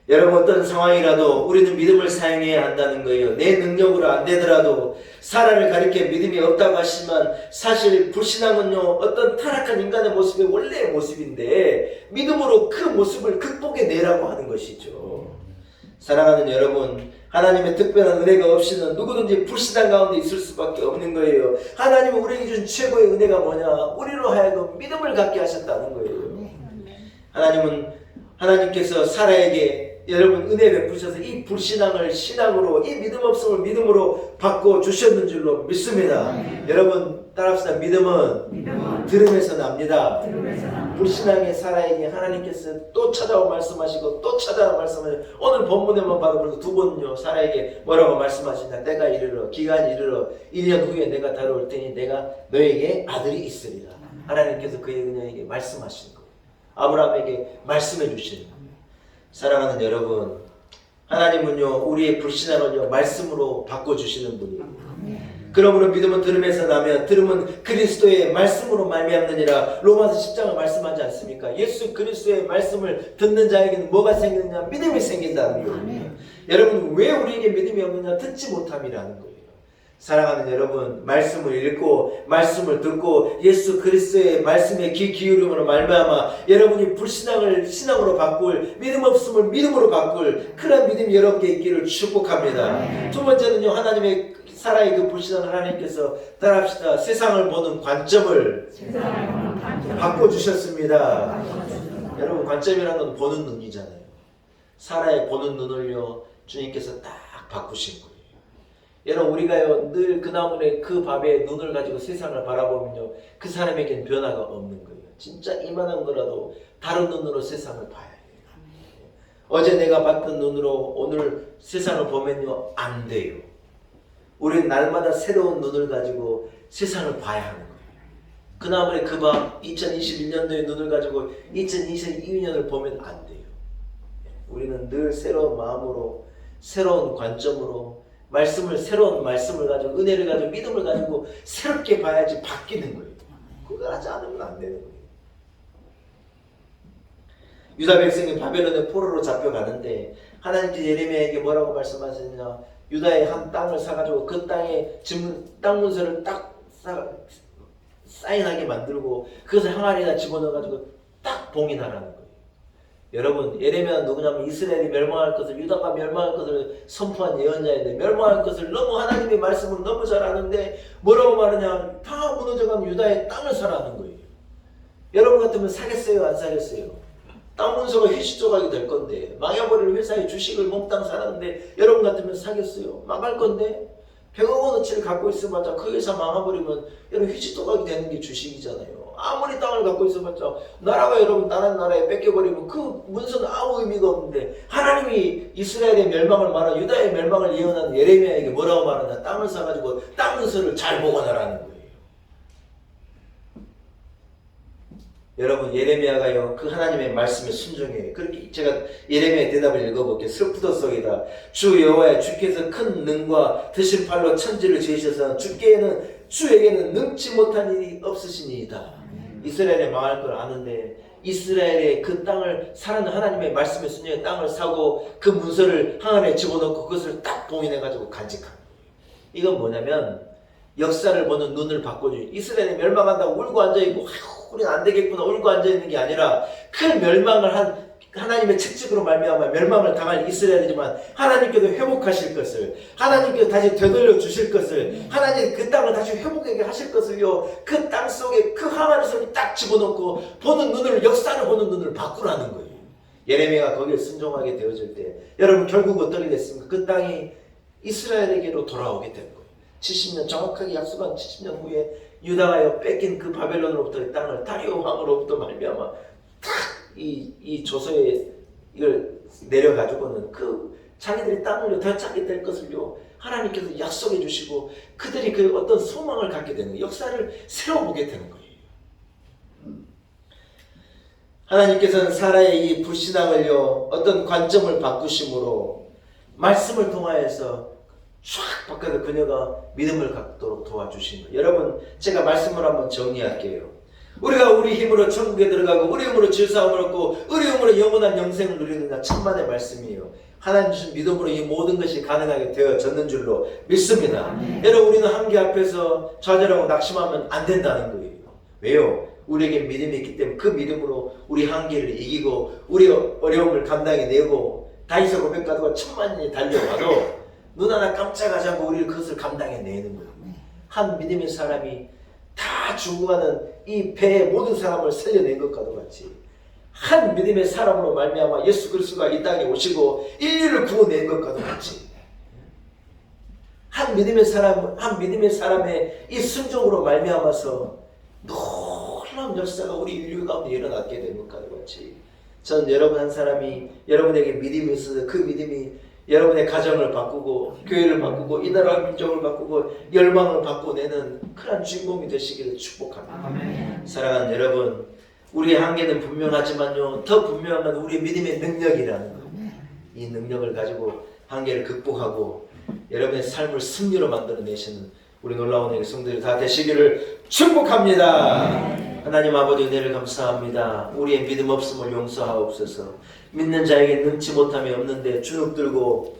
여러분, 어떤 상황이라도 우리는 믿음을 사용해야 한다는 거예요. 내 능력으로 안 되더라도 사람을 가리켜 믿음이 없다고 하시지만 사실 불신앙은요 어떤 타락한 인간의 모습이 원래의 모습인데 믿음으로 그 모습을 극복해내라고 하는 것이죠. 사랑하는 여러분, 하나님의 특별한 은혜가 없이는 누구든지 불신앙 가운데 있을 수밖에 없는 거예요. 하나님은 우리에게 준 최고의 은혜가 뭐냐? 우리로 하여금 믿음을 갖게 하셨다는 거예요. 하나님께서 사라에게 여러분 은혜 베푸셔서 이 불신앙을 신앙으로, 이 믿음 없음을 믿음으로 바꿔 주셨는 줄로 믿습니다. 여러분 따라합시다. 믿음은 들음에서 납니다. 불신앙의 사라에게 하나님께서 또 찾아와 말씀하시고 또 찾아와 말씀하시고, 오늘 본문에만 봐도 그렇고 두 번은요 사라에게 뭐라고 말씀하시냐? 때가 이르러, 기간이 이르러 1년 후에 내가 다뤄올 테니 내가 너에게 아들이 있으리라. 하나님께서 그의 그녀에게 말씀하신 거예요. 아브라함에게 말씀해 주시는 거예요. 사랑하는 여러분, 하나님은요 우리의 불신앙을요 말씀으로 바꿔주시는 분이에요. 그러므로 믿음은 들음에서 나면 들음은 그리스도의 말씀으로 말미암느니라. 로마서 10장을 말씀하지 않습니까? 예수 그리스도의 말씀을 듣는 자에게는 뭐가 생기느냐? 믿음이 생긴다는 거예요. 여러분, 왜 우리에게 믿음이 없느냐? 듣지 못함이라는 거예요. 사랑하는 여러분, 말씀을 읽고 말씀을 듣고 예수 그리스도의 말씀에 귀 기울임으로 말미암아 여러분이 불신앙을 신앙으로 바꿀, 믿음 없음을 믿음으로 바꿀 그런 믿음이 여러분께 있기를 축복합니다. 두 번째는요, 하나님의 사라의 그 불신앙을 하나님께서 따라합시다. 세상을 보는 관점을 바꿔주셨습니다. 여러분, 관점이라는 건 보는 눈이잖아요. 사라의 보는 눈을요 주님께서 딱 바꾸신 거예요. 여러분, 우리가요 늘 그 나무의 그 밥에 눈을 가지고 세상을 바라보면요 그 사람에겐 변화가 없는 거예요. 진짜 이만한 거라도 다른 눈으로 세상을 봐야 해요. 어제 내가 봤던 눈으로 오늘 세상을 보면요 안 돼요. 우리는 날마다 새로운 눈을 가지고 세상을 봐야 하는 거예요. 그 나무의 그 밥 2021년도의 눈을 가지고 2022년을 보면 안 돼요. 우리는 늘 새로운 마음으로, 새로운 관점으로 새로운 말씀을 가지고, 은혜를 가지고, 믿음을 가지고 새롭게 봐야지 바뀌는 거예요. 그걸 하지 않으면 안 되는 거예요. 유다 백성이 바벨론의 포로로 잡혀가는데 하나님께서 예레미야에게 뭐라고 말씀하셨느냐? 유다의 한 땅을 사가지고 그 땅에 땅 문서를 딱 사인하게 만들고 그것을 항아리에다 집어넣어가지고 딱 봉인하라는 거예요. 여러분, 예레미야는 누구냐면 이스라엘이 멸망할 것을, 유다가 멸망할 것을 선포한 예언자인데 멸망할 것을 너무 하나님의 말씀을 너무 잘 아는데 뭐라고 말하냐? 다 무너져가면 유다의 땅을 사라는 거예요. 여러분 같으면 사겠어요? 안 사겠어요? 땅 문서가 회시 조각이 될 건데, 망해버릴 회사의 주식을 몽땅 사놨는데 여러분 같으면 사겠어요? 망할 건데 100억 원어치를 갖고 있어봤자 그 회사 망해버리면 여러분 회시 조각이 되는 게 주식이잖아요. 아무리 땅을 갖고 있어봤자 나라가 여러분 다른 나라에 뺏겨버리면 그 문서는 아무 의미가 없는데, 하나님이 이스라엘의 멸망을 말한, 유다의 멸망을 예언한 예레미야에게 뭐라고 말하냐? 땅을 사가지고 땅 문서를 잘 보관하라는 거예요. 여러분, 예레미야가요 그 하나님의 말씀에 순종해요. 그렇게 제가 예레미야의 대답을 읽어볼게요. 슬프도소이다. 주 여호와여, 주께서 큰 능과 드신 팔로 천지를 지으셔서 주에게는 능치 못한 일이 없으시니이다. 이스라엘이 망할 걸 아는데 이스라엘의 그 땅을 사는 하나님의 말씀에 순종해 땅을 사고 그 문서를 항아리에 집어넣고 그것을 딱 봉인해가지고 간직한 거예요. 이건 뭐냐면 역사를 보는 눈을 바꿔줘요. 이스라엘이 멸망한다고 울고 앉아있고 우리는 안 되겠구나 울고 앉아있는 게 아니라 그 멸망을 한 하나님의 책찍으로 말미암아 멸망을 당할 이스라엘이지만 하나님께서 회복하실 것을, 하나님께서 다시 되돌려 주실 것을, 하나님 그 땅을 다시 회복하게 하실 것을요 그 땅 속에 그 항아리 속에 딱 집어넣고 보는 눈을, 역사를 보는 눈을 바꾸라는 거예요. 예레미야가 거기에 순종하게 되어질 때 여러분 결국 어떻게 됐습니까? 그 땅이 이스라엘에게로 돌아오게 된 거예요. 70년, 정확하게 약속한 70년 후에 유다가 뺏긴 그 바벨론으로부터의 땅을 다리오 왕으로부터 말미암아 탁 이 조서에 이걸 내려가지고는 그 자기들이 땅을요 되찾게 될 것을요 하나님께서 약속해 주시고 그들이 그 어떤 소망을 갖게 되는 거예요. 역사를 세워보게 되는 거예요. 하나님께서는 사라의 이 불신앙을요 어떤 관점을 바꾸심으로 말씀을 통하여서 쫙 바꿔서 그녀가 믿음을 갖도록 도와주신 거예요. 여러분 제가 말씀을 한번 정리할게요. 우리가 우리 힘으로 천국에 들어가고 우리 힘으로 질사함을 얻고 우리 힘으로 영원한 영생을 누리느냐 천만의 말씀이에요. 하나님 주신 믿음으로 이 모든 것이 가능하게 되어졌는 줄로 믿습니다. 여러분 우리는 한계 앞에서 좌절하고 낙심하면 안 된다는 거예요. 왜요? 우리에게 믿음이 있기 때문에 그 믿음으로 우리 한계를 이기고 우리 어려움을 감당해내고 다윗의 고백과도 천만년이 달려가도 눈 하나 깜짝하지 않고 우리를 그것을 감당해내는 거예요. 한 믿음의 사람이 다 죽어가는 이 배의 모든 사람을 살려낸 것과도 같이 한 믿음의 사람으로 말미암아 예수 그리스도가 이 땅에 오시고 인류를 구원낸 것과도 같이 한 믿음의 사람의 이 순종으로 말미암아서 놀라운 역사가 우리 인류 가운데 일어났게 된 것과도 같이 저는 여러분 한 사람이 여러분에게 믿음이 있어서 그 믿음이 여러분의 가정을 바꾸고 교회를 바꾸고 이 나라 민족을 바꾸고 열방을 바꿔내는 그런 주인공이 되시기를 축복합니다. 아멘. 사랑하는 여러분 우리의 한계는 분명하지만요 더 분명한 건 우리의 믿음의 능력이라는 거예요. 이 능력을 가지고 한계를 극복하고 여러분의 삶을 승리로 만들어내시는 우리 놀라운 성도들이 다 되시기를 축복합니다. 하나님 아버지 은혜를 감사합니다. 우리의 믿음 없음을 용서하옵소서. 믿는 자에게 능치 못함이 없는데 주눅 들고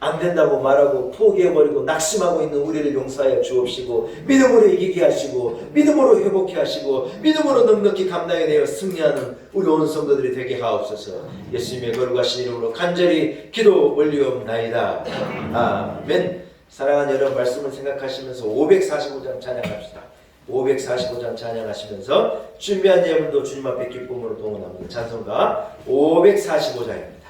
안 된다고 말하고 포기해버리고 낙심하고 있는 우리를 용서하여 주옵시고 믿음으로 이기게 하시고 믿음으로 회복해 하시고 믿음으로 넉넉히 감당해내어 승리하는 우리 온 성도들이 되게 하옵소서. 예수님의 거룩하신 이름으로 간절히 기도 올리옵나이다. 아멘. 사랑하는 여러분 말씀을 생각하시면서 545장 찬양합시다. 545장 찬양하시면서 준비한 예물도 주님 앞에 기쁨으로 동원합니다. 찬송가 545장입니다.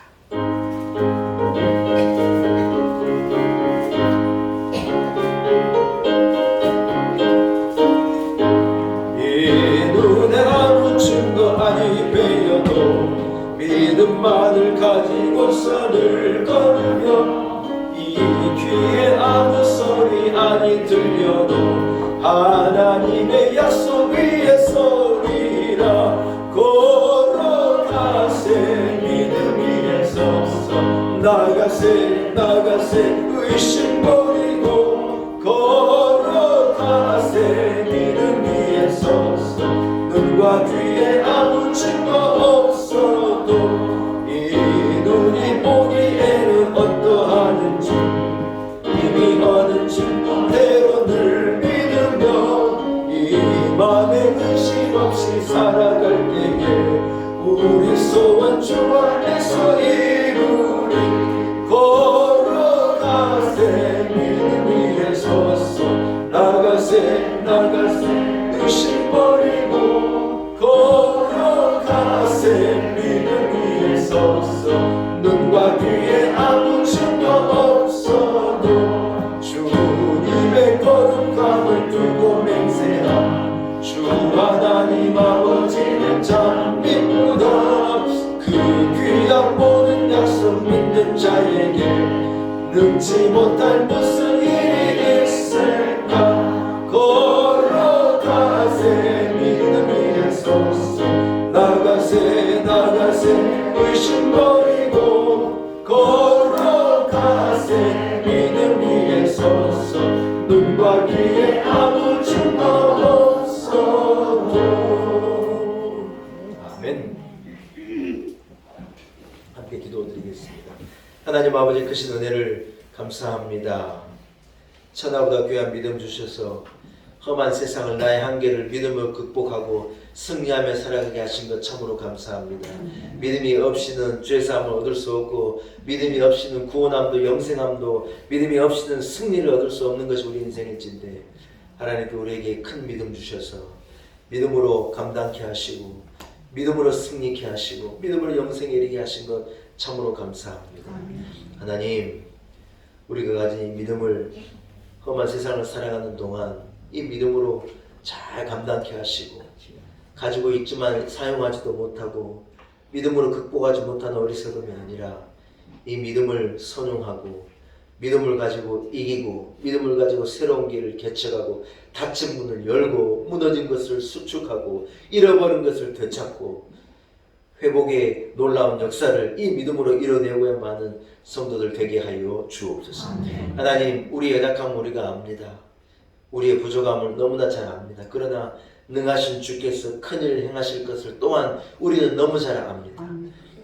이 눈에 아무친 거 아니 베어도 믿음만을 가지고 선을 걸으며 이 귀에 아무 소리 아니 들려도 하나님의 약속 위에 서리라. 걸어가세 믿음 위에 서서 나가세 의심 버리고 걸어가세 믿음 위에 서서 눈과 귀에 아무 증거 없어도 이 눈이 보기에는 어떠하는지 이미 어느 증거대로 늘 믿으며 이 맘에 의심 없이 살아갈 때에 우리 소원 주 안에서 이루리. 걸어가세 믿음 위에 서서 나가세 의심 버리고 걸어가세 믿음 위에 서서 눈과 귀에 아무 증거 없어도 주님의 거룩함을 두고 맹세함. 주 하나님 아버지는 참 믿보다 그 귀한 모든 약속 믿는 자에게 능치 못할 무슨 일이 있을까. 걸어가세 믿음 위에 서서 나가세 의심 버리고 걸어가세 믿음 위에 서서 눈과 귀에 아무 증거 없어도. 아멘. 함께 기도드리겠습니다. 하나님 아버지 크신 은혜를 감사합니다. 천하보다 귀한 믿음 주셔서 험한 세상을 나의 한계를 믿음으로 극복하고 승리하며 살아가게 하신 것 참으로 감사합니다. 믿음이 없이는 죄사함을 얻을 수 없고 믿음이 없이는 구원함도 영생함도 믿음이 없이는 승리를 얻을 수 없는 것이 우리 인생일진데 하나님께 우리에게 큰 믿음 주셔서 믿음으로 감당케 하시고 믿음으로 승리케 하시고 믿음으로 영생에 이르게 하신 것 참으로 감사합니다. 하나님 우리가 가진 이 믿음을 험한 세상을 살아가는 동안 이 믿음으로 잘 감당케 하시고 가지고 있지만 사용하지도 못하고 믿음으로 극복하지 못하는 어리석음이 아니라 이 믿음을 선용하고 믿음을 가지고 이기고 믿음을 가지고 새로운 길을 개척하고 닫힌 문을 열고 무너진 것을 수축하고 잃어버린 것을 되찾고 회복의 놀라운 역사를 이 믿음으로 이뤄내고야 많은 성도들 되게 하여 주옵소서. 하나님, 우리의 연약함을 우리가 압니다. 우리의 부족함을 너무나 잘 압니다. 그러나 능하신 주께서 큰일 행하실 것을 또한 우리는 너무 잘 압니다.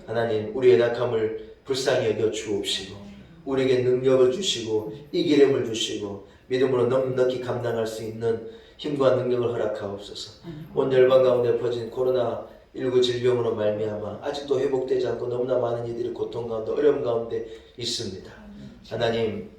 하나님, 우리의 연약함을 불쌍히 여겨 주옵시고 우리에게 능력을 주시고 이기림을 주시고 믿음으로 넉넉히 감당할 수 있는 힘과 능력을 허락하옵소서. 온 열방 가운데 퍼진 코로나19 질병으로 말미암아 아직도 회복되지 않고 너무나 많은 이들이 고통 가운데 어려움 가운데 있습니다. 하나님,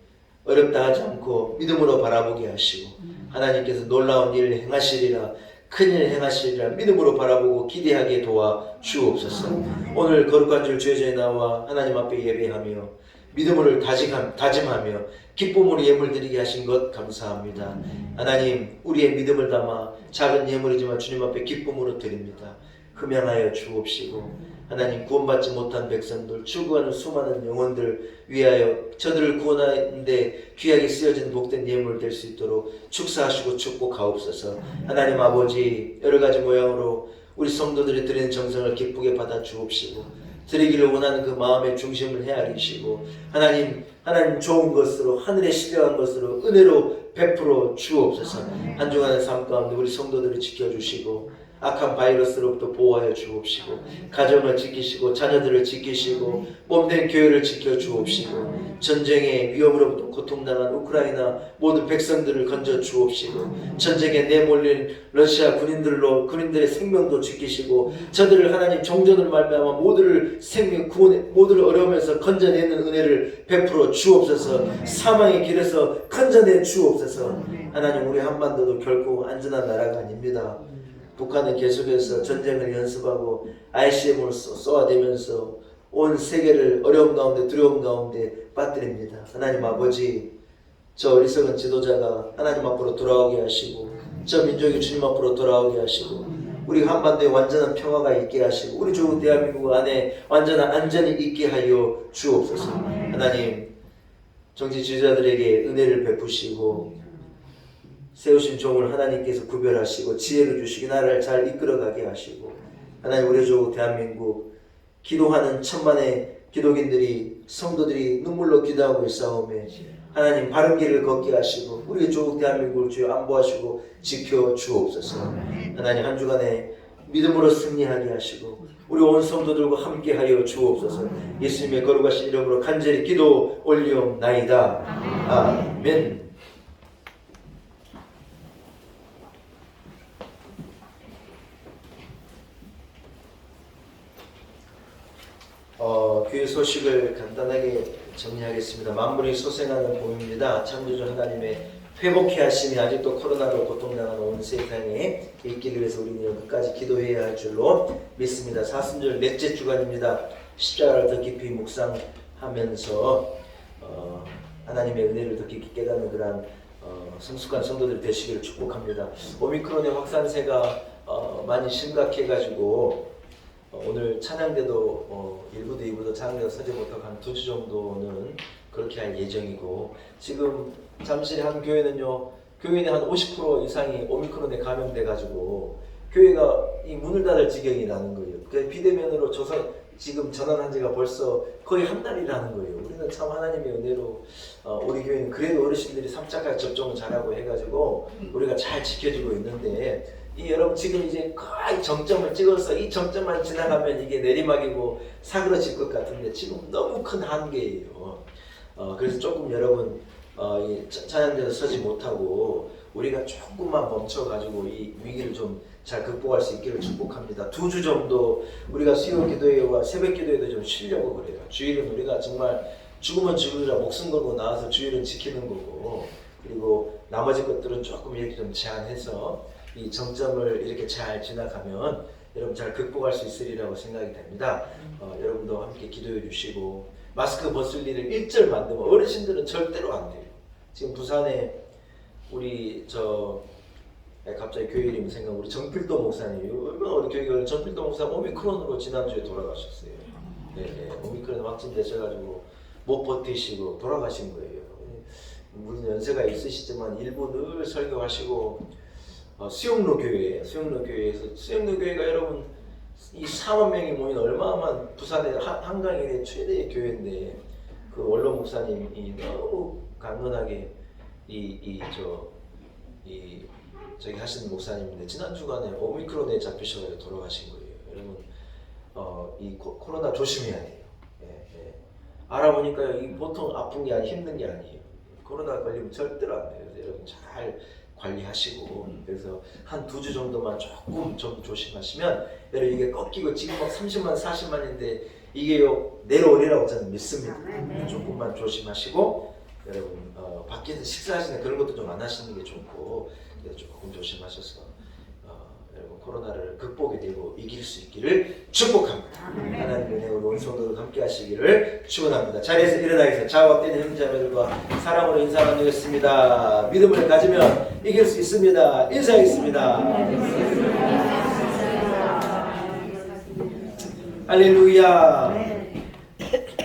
어렵다 하지 않고 믿음으로 바라보게 하시고 하나님께서 놀라운 일을 행하시리라, 큰일 행하시리라 믿음으로 바라보고 기대하게 도와 주옵소서. 오늘 거룩한 줄 주의 전에 나와 하나님 앞에 예배하며 믿음을 다짐하며 기쁨으로 예물 드리게 하신 것 감사합니다. 하나님, 우리의 믿음을 담아 작은 예물이지만 주님 앞에 기쁨으로 드립니다. 흠양하여 주옵시고 하나님, 구원받지 못한 백성들, 추구하는 수많은 영혼들 위하여 저들을 구원하는데 귀하게 쓰여진 복된 예물 될 수 있도록 축사하시고 축복하옵소서. 하나님 아버지, 여러 가지 모양으로 우리 성도들이 드리는 정성을 기쁘게 받아 주옵시고 드리기를 원하는 그 마음의 중심을 헤아리시고 하나님 좋은 것으로 하늘에 신령한 것으로 은혜로 베풀어 주옵소서. 한 주간의 삶 가운데 우리 성도들을 지켜주시고 악한 바이러스로부터 보호하여 주옵시고 가정을 지키시고 자녀들을 지키시고 몸된 교회를 지켜주옵시고 전쟁의 위협으로부터 고통당한 우크라이나 모든 백성들을 건져 주옵시고 전쟁에 내몰린 러시아 군인들의 생명도 지키시고 저들을 하나님 종전을 말미암아 모두를 어려움에서 건져내는 은혜를 베풀어 주옵소서. 사망의 길에서 건져내 주옵소서. 하나님, 우리 한반도도 결코 안전한 나라가 아닙니다. 북한은 계속해서 전쟁을 연습하고 ICBM을 쏘아대면서 온 세계를 어려움 가운데 두려움 가운데 빠뜨립니다. 하나님 아버지, 저 어리석은 지도자가 하나님 앞으로 돌아오게 하시고 저 민족이 주님 앞으로 돌아오게 하시고 우리 한반도에 완전한 평화가 있게 하시고 우리 좋은 대한민국 안에 완전한 안전이 있게 하여 주옵소서. 하나님, 정치 지도자들에게 은혜를 베푸시고 세우신 종을 하나님께서 구별하시고 지혜를 주시고 나라를 잘 이끌어가게 하시고 하나님, 우리 주 대한민국 기도하는 천만의 기독인들이 성도들이 눈물로 기도하고 있사오매 하나님 바른 길을 걷게 하시고 우리 주 대한민국을 주여 안보하시고 지켜 주옵소서. 하나님, 한 주간에 믿음으로 승리하게 하시고 우리 온 성도들과 함께하여 주옵소서. 예수님의 거룩하신 이름으로 간절히 기도 올리옵나이다. 아멘. 교회 소식을 간단하게 정리하겠습니다. 만물이 소생하는 봄입니다. 창조주 하나님의 회복해 하심이 아직도 코로나로 고통당하는 온 세상에 있기를 위해서 우리는 끝까지 기도해야 할 줄로 믿습니다. 사순절 넷째 주간입니다. 십자가를 더 깊이 묵상하면서 하나님의 은혜를 더 깊이 깨닫는 그런 성숙한 성도들이 되시기를 축복합니다. 오미크론의 확산세가 많이 심각해가지고 오늘 찬양대도 1부도 2부도 찬양대도 서지 못하고 한 2주 정도는 그렇게 할 예정이고 지금 잠실의 한 교회는요, 교인의 한 50% 이상이 오미크론에 감염돼가지고 교회가 이 문을 닫을 지경이 나는 거예요. 그 비대면으로 지금 전환한 지가 벌써 거의 한 달이라는 거예요. 우리는 참 하나님의 은혜로 우리 교회는 그래도 어르신들이 3차까지 접종을 잘하고 해가지고 우리가 잘 지켜주고 있는데 여러분 지금 이제 거의 정점을 찍어서 이 정점만 지나가면 이게 내리막이고 사그러질 것 같은데 지금 너무 큰 한계예요. 그래서 조금 여러분 찬양대에서 서지 못하고 우리가 조금만 멈춰가지고 이 위기를 좀 잘 극복할 수 있기를 축복합니다. 2주 정도 우리가 수요 기도회와 새벽 기도회도 좀 쉬려고 그래요. 주일은 우리가 정말 죽으면 죽으리라 목숨 걸고 나와서 주일은 지키는 거고 그리고 나머지 것들은 조금 이렇게 좀 제한해서 이 정점을 이렇게 잘 지나가면 여러분 잘 극복할 수 있으리라고 생각이 됩니다. 여러분도 함께 기도해 주시고 마스크 벗을 일을 일절 만들면 어르신들은 절대로 안 돼요. 지금 부산에 우리 갑자기 교회 이름이 생각 우리 정필도 목사님 얼마나 우리 교회가 정필도 목사 오미크론으로 지난주에 돌아가셨어요. 네, 오미크론 확진되셔가지고 못 버티시고 돌아가신 거예요. 무슨 연세가 있으시지만 일부 늘 설교하시고 수영로 교회에서 수영로 교회가 여러분 이 4만 명이 모인 얼마만 부산의 한강의 최대의 교회인데 그 원로 목사님이 너무 강건하게 저기 하시는 목사님인데 지난 주간에 오미크론에 잡히셔서 돌아가신 거예요. 여러분 이 코로나 조심해야 돼요. 예. 알아보니까 이 보통 아픈 게 아니 힘든 게 아니에요. 코로나 걸리면 절대로 안 돼요. 그래서 여러분 잘 관리하시고 그래서 한 2주 정도만 조금 좀 조심하시면 여러분 이게 꺾이고 지금 막 30만 40만인데 이게요 내려오리라고 저는 믿습니다. 조금만 조심하시고 여러분 밖에서 식사하시는 그런 것도 좀 안 하시는 게 좋고 조금 조심하셔서 여러분 코로나를 극복이 되고 이길 수 있기를 축복합니다. 하나님의 은혜로 온 성도들 함께 하시기를 축원합니다. 자리에서 일어나겠습니다. 작업된 형제자매들과 사랑으로 인사 나누겠습니다. 믿음을 가지면 이길 수 있습니다. 인사하겠습니다. 할렐루야.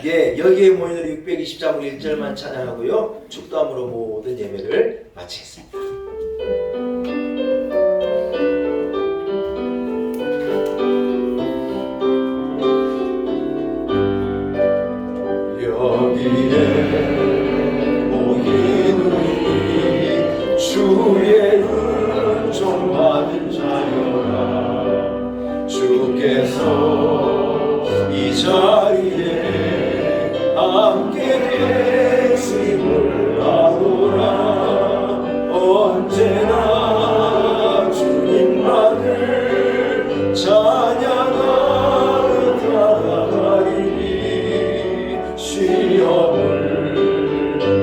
예, 여기에 모인 우리 620자문 1절만 찬양하고요. 축도함으로 모든 예배를 마치겠습니다. 여기에 모인 우리 주의 은총 받은 자여라. 주께서 이 자리에 함께 계심을 아노라. 언제나 주님만을 찬양하며 따라가리니 시험을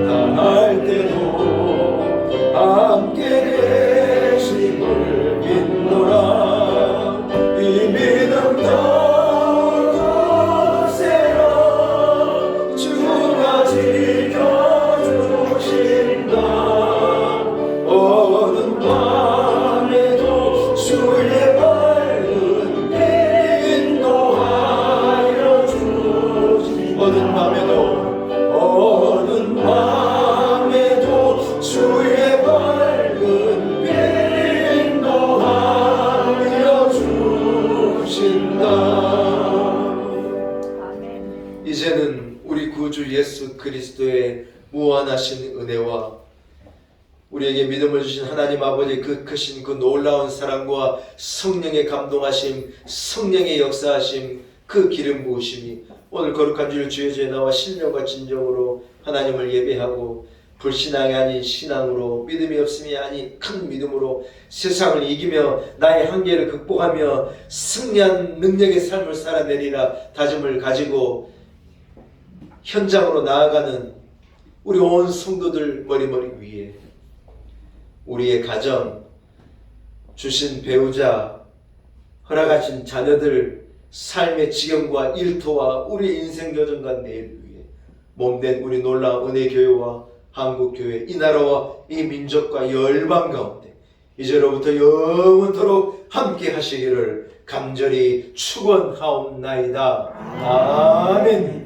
당할 때도 함께 계심을 믿노라. 이 믿음 더 세라. 주가 지켜주신다. 어두운 밤에도 주의 밝은 빛 인도하여 주시. 어두운 밤에도 주의 밝은 빛 인도하여 주신다. 이제는 우리 구주 예수 그리스도의 무한하신 은혜와 우리에게 믿음을 주신 하나님 아버지의 그 크신 그 놀라운 사랑과 성령의 감동하심, 성령의 역사하심, 그 기름 부으심이 오늘 거룩한 주일 주여주에 나와 신령과 진정으로 하나님을 예배하고 불신앙이 아닌 신앙으로 믿음이 없음이 아닌 큰 믿음으로 세상을 이기며 나의 한계를 극복하며 승리한 능력의 삶을 살아내리라 다짐을 가지고 현장으로 나아가는 우리 온 성도들 머리머리 위에 우리의 가정, 주신 배우자, 허락하신 자녀들, 삶의 지경과 일터와 우리 인생 여정과 내일 위해 몸된 우리 놀라운 은혜교회와 한국교회, 이 나라와 이 민족과 열방 가운데 이제로부터 영원토록 함께 하시기를 간절히 축원하옵나이다. 아멘.